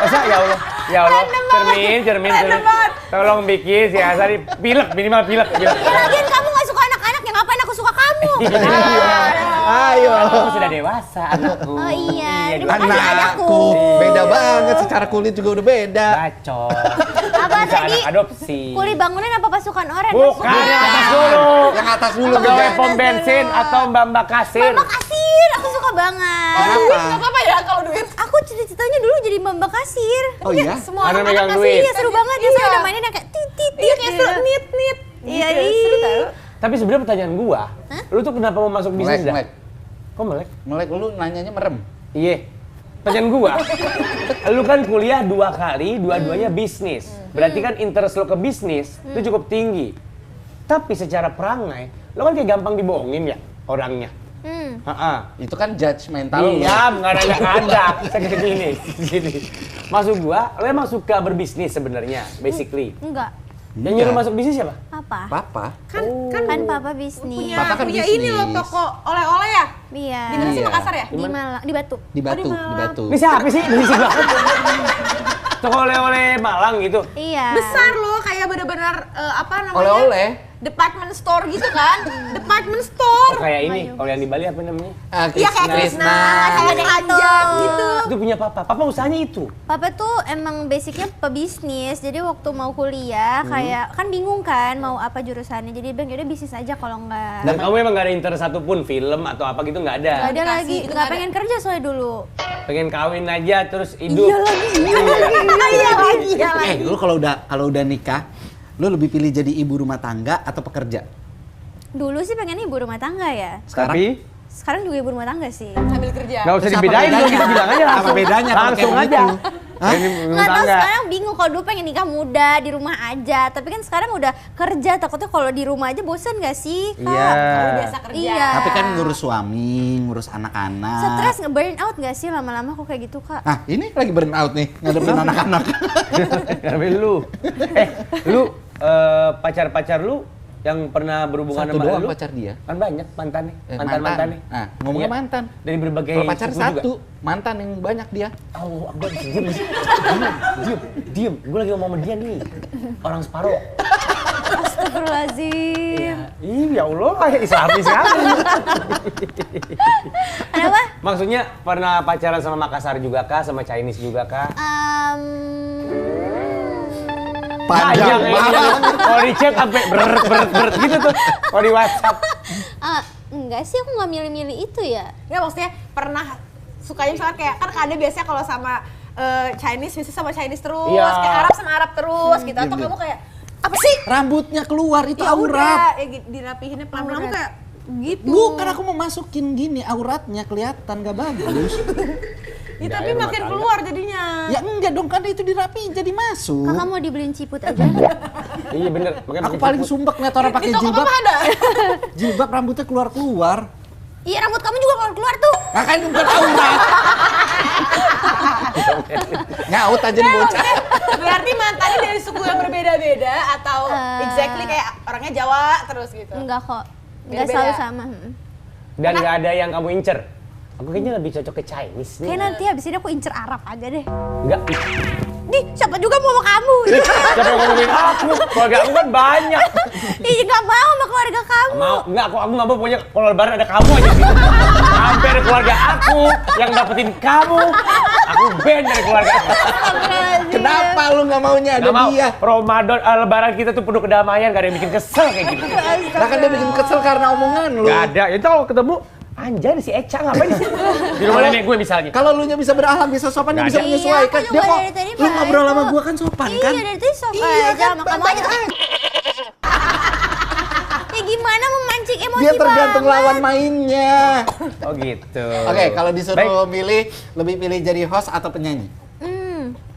Esa, ya Allah, cermin. Tolong bikin si Esa ini pilek, minimal pilek. Ya lagian kamu nggak suka anak-anak, ya ngapain aku suka kamu? Ayo. Aku sudah dewasa, anakku. Oh iya, terima kasih Anakku, ayahku. beda banget, secara kulit juga udah beda. Bacot. Apa Bisa tadi? anak adopsi. Kuli bangunan apa pasukan oranye? Bukan, yang atas dulu. Yang atas dulu Pegawai beda. pom bensin atau mbak-mbak kasir. Mbak kasir, aku suka banget. Kenapa? Nggak apa-apa ya kalau duit. Aku cita-citanya dulu jadi mbak kasir. Oh iya? Semua Ada orang megang kasih. duit. Iya seru banget ya, saya udah mainin yang kayak tit. Iya kayak seru nit. Iya, Gitu, seru tau. iya. Tapi sebenarnya pertanyaan gua, Lu tuh kenapa mau masuk bisnis dah? Melek. Kok melek? Melek lu nanyanya merem. Iya. Pertanyaan gua. Lu kan kuliah 2 kali, dua-duanya bisnis. Berarti kan interest lu ke bisnis itu cukup tinggi. Tapi secara perangai, lu kan kayak gampang dibohongin ya orangnya. Itu kan judgmental lu. Iya, nggak ada. Segini. Maksud gua, lu emang suka berbisnis sebenarnya, basically. Enggak. Yang nyuruh masuk bisnis siapa? Apa? Papa. Kan papa bisnis. Papa kan punya bisnis. ini loh toko oleh-oleh ya? Iya. Di mana sih, Iya. Makassar ya? Di Malang, di Batu. Di Batu, di di Malang. Batu. Ini siapa sih? Berisik banget. Toko oleh-oleh Malang gitu. Iya. Besar loh, kayak bener-bener apa namanya? Oleh-oleh. Department store gitu kan? Department Oh, store. kayak ini, kalau yang di Bali apa namanya? Iya kayak Krishna, kayak Ada keranjang itu. gitu. Itu punya papa. Papa usahanya itu. Papa tuh emang basicnya pebisnis, jadi waktu mau kuliah kayak kan bingung kan mau apa jurusannya, jadi bilang yaudah bisnis aja kalau enggak. Dan kamu emang gak ada interest satupun film atau apa gitu nggak ada. Gak ada Dikasih lagi, gitu, nggak nggak pengen kerja soalnya dulu. Pengen kawin aja terus hidup. Iya lagi. Lu kalau udah nikah, lu lebih pilih jadi ibu rumah tangga atau pekerja? Dulu sih pengen ibu rumah tangga ya. Sekarang? Tapi Sekarang juga ibu rumah tangga sih. Sambil kerja. nggak usah Terus apa dibedain dong, bedanya? kita bilang aja langsung. Apa bedanya kalau Langsung kayak aja. gitu? Hah? Ini rumah Nggak tahu tangga. sekarang bingung, kalau dulu pengen nikah muda di rumah aja, tapi kan sekarang udah kerja, takutnya kalau di rumah aja bosan gak sih Kak? Iya. Kalau biasa kerja. Iya. Tapi kan ngurus suami, ngurus anak-anak. Stres nge-burn out gak sih lama-lama kok kayak gitu Kak? Nah, ini lagi burn out nih, ngadepin anak-anak. Tapi lu, pacar-pacar lu yang pernah berhubungan Satu sama doang lu? pacar dia. Kan banyak mantannya, mantan-mantannya. Nah, ngomongnya Iya. mantan. Dari berbagai Kalau pacar suku juga. satu, mantan yang banyak dia. Oh, Abang, diam. Gue lagi ngomong sama dia nih. Orang separuh. Astagfirullahaladzim. Iya, Allah, islami sekali. Kenapa? Maksudnya pernah pacaran sama Makassar juga kah? Sama Chinese juga kah? Panjang banget. Kalau di chat sampai berat gitu tuh. Kalau di WhatsApp. Enggak sih, aku nggak milih-milih itu ya. Ya maksudnya pernah sukanya misalnya kayak kan ada biasanya kalau sama Chinese bisnis sama Chinese terus, Iya. kayak Arab sama Arab terus gitu. Atau Diam, kamu kayak apa sih? Rambutnya keluar, itu Ya aurat. udah, ya dirapihinnya pelan-pelan kayak gitu. Bukan, aku mau masukin gini, auratnya kelihatan gak bagus. Ya, Udah, tapi air rumah makin tangga. keluar jadinya. Ya enggak dong, kan itu dirapiin jadi masuk. Kakak mau dibeliin ciput aja? Iya bener. Makanya Aku pakai paling ciput. sumpek liat orang pakai Di toko jilbab. apa ada? Jilbab rambutnya keluar-keluar. Iya, rambut kamu juga keluar tuh. Nah, kan bukan aurat. Nyaut aja nih bocah. Berarti mantannya dari suku yang berbeda-beda atau exactly kayak orangnya Jawa terus gitu. Enggak kok. Enggak Beda-beda. selalu sama. Dan nggak ada yang kamu incer. Aku kayaknya lebih cocok ke Chinese nih. Kayak nanti habis ini aku incer Arab aja deh. Enggak. Di, siapa juga mau sama kamu? Siapa yang ngomongin aku? Keluarga aku kan banyak. Ih, nggak mau sama keluarga kamu. Mau, enggak, aku nggak mau pokoknya kalau lebaran ada kamu aja sih. Sampai ada keluarga aku yang dapetin kamu. Aku ban dari keluarga. Kenapa lu nggak maunya ada Nggak mau. dia? Ramadan, lebaran kita tuh penuh kedamaian, gak ada yang bikin kesel kayak gitu. Nah, kan dia bikin kesel karena omongan lu. Gak ada. Itu kalau ketemu, anjay si Eca ngapain di sini? Di rumah nenek gue misalnya. Kalau lu nya bisa berakhlak, bisa sopan, dia Nggak bisa ada. menyesuaikan. Iya, aku Dia juga kok dari tadi lu ngobrol baik sama kok. gua kan sopan kan? Iya, dari tadi sok Iya aja kan, sama kamu santai aja. aja. Ya gimana memancing emosi Dia tergantung banget. lawan mainnya. Oh gitu. Oke, kalau disuruh Baik. milih, lebih pilih jadi host atau penyanyi?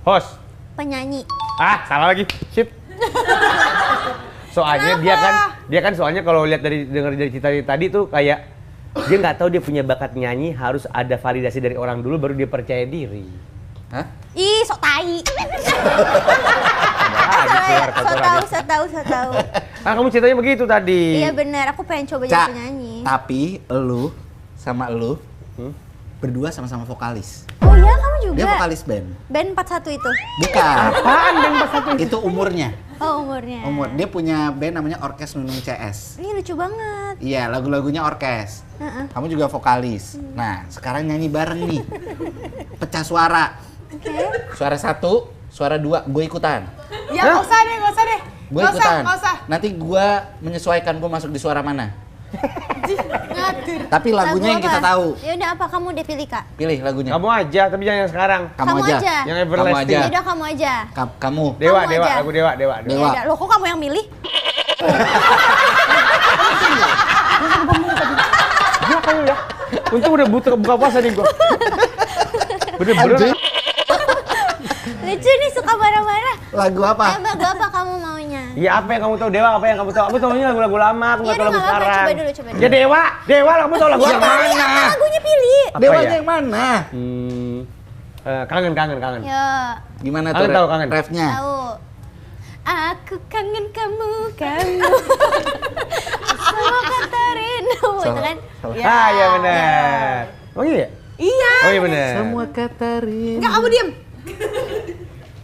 Host. Penyanyi. Ah, salah lagi. Sip. Soalnya dia kan soalnya kalau lihat dengar dari cerita tadi tuh kayak dia nggak tahu dia punya bakat nyanyi, harus ada validasi dari orang dulu baru dia percaya diri. Hah? Ih, sok tai. Sok tahu. Ah, kamu ceritanya begitu tadi. Iya benar, aku pengen coba Cak, jadi penyanyi. tapi lu sama lu berdua sama-sama vokalis. Oh iya, kamu juga. Dia vokalis band. Band 41 itu. Bukan. Apaan band pas satu? Itu umurnya. Oh, umurnya. Dia punya band namanya Orkes Nunung CS. Ini lucu banget. Iya, lagu-lagunya orkes. Kamu juga vokalis. Nah, sekarang nyanyi bareng nih. Pecah suara. Oke. Suara 1, suara 2, gue ikutan. Ya nggak usah deh. Gue Nggak ikutan. nggak usah. Nanti gue menyesuaikan gue masuk di suara mana. Ngatur. Tapi lagunya yang kita tahu. Ya udah, apa kamu deh pilih, Kak? Pilih lagunya. Kamu aja, tapi jangan yang sekarang. Kamu aja. Yang Kamu everlasting. aja. Ya udah, kamu aja. Kamu. Dewa, Kamu dewa, aja. lagu dewa. Dewa. Ya udah, loh kok kamu yang milih? Untung udah buka puasa nih gua. Bener-bener. Lucu nih, suka marah-marah. Lagu apa? Lagu apa kamu maunya? Iya, apa yang kamu tahu Dewa? Apa yang kamu tahu? Aku tahunya lagu-lagu lama, aku nggak tahu lagu sekarang. Coba dulu. Ya Dewa, kamu tahu lagu yang mana? Apa lagunya pilih? Apa Dewanya ya? yang mana? Kangen. Ya, Gimana Kangen tuh tahu, kangen. refnya? tahu. Aku kangen kamu. Sama kata rindu, itu kan? Ah, iya benar. Oh iya? Iya. Oh iya benar. Semua kata rindu. Enggak, kamu diem.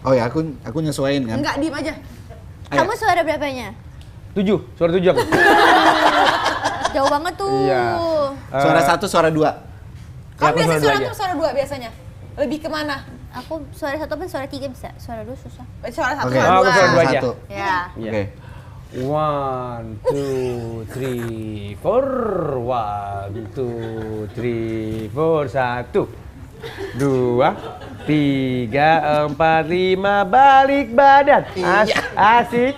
Oh ya, aku nyesuaiin kan? Enggak, diem aja. Ayo. Kamu suara berapanya? 7, suara 7 aku. Jauh banget tuh. Iya. Suara 1, suara 2. Kamu aku biasa suara suara dua tuh suara 2 biasanya. Lebih kemana? Aku suara 1 apa suara 3 bisa? Suara 2 susah. Suara 1, Oke. suara Oh, aku 2. suara dua aja. Satu. Ya. Oke. 1, 2, 3, 4. 1, 2, 3, 4. 1, 2, 3, 4, 5. Balik badan. Asik.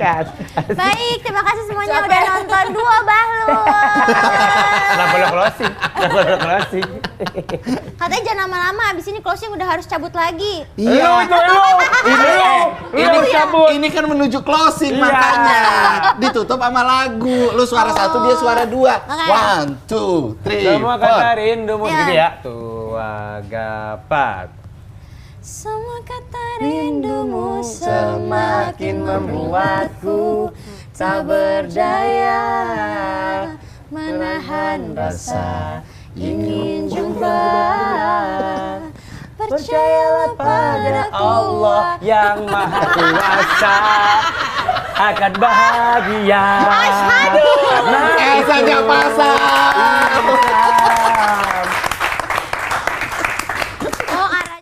Baik, terima kasih semuanya Capek. udah nonton Dua Bahlul. Kenapa lo closing? Katanya jangan lama-lama, abis ini closing udah harus cabut lagi. Iya. Lu cabut. Ini kan menuju closing Iya. makanya ditutup sama lagu. Lu suara 1, dia suara 2. Makanya. 1, 2, 3, Semua kata 4. rindumu Iya. gitu ya. Tua gapat. Semua kata rindumu semakin membuatku tak berdaya menahan rasa ingin jumpa. Percayalah pada Allah yang maha kuasa akan bahagia. Saja pasang.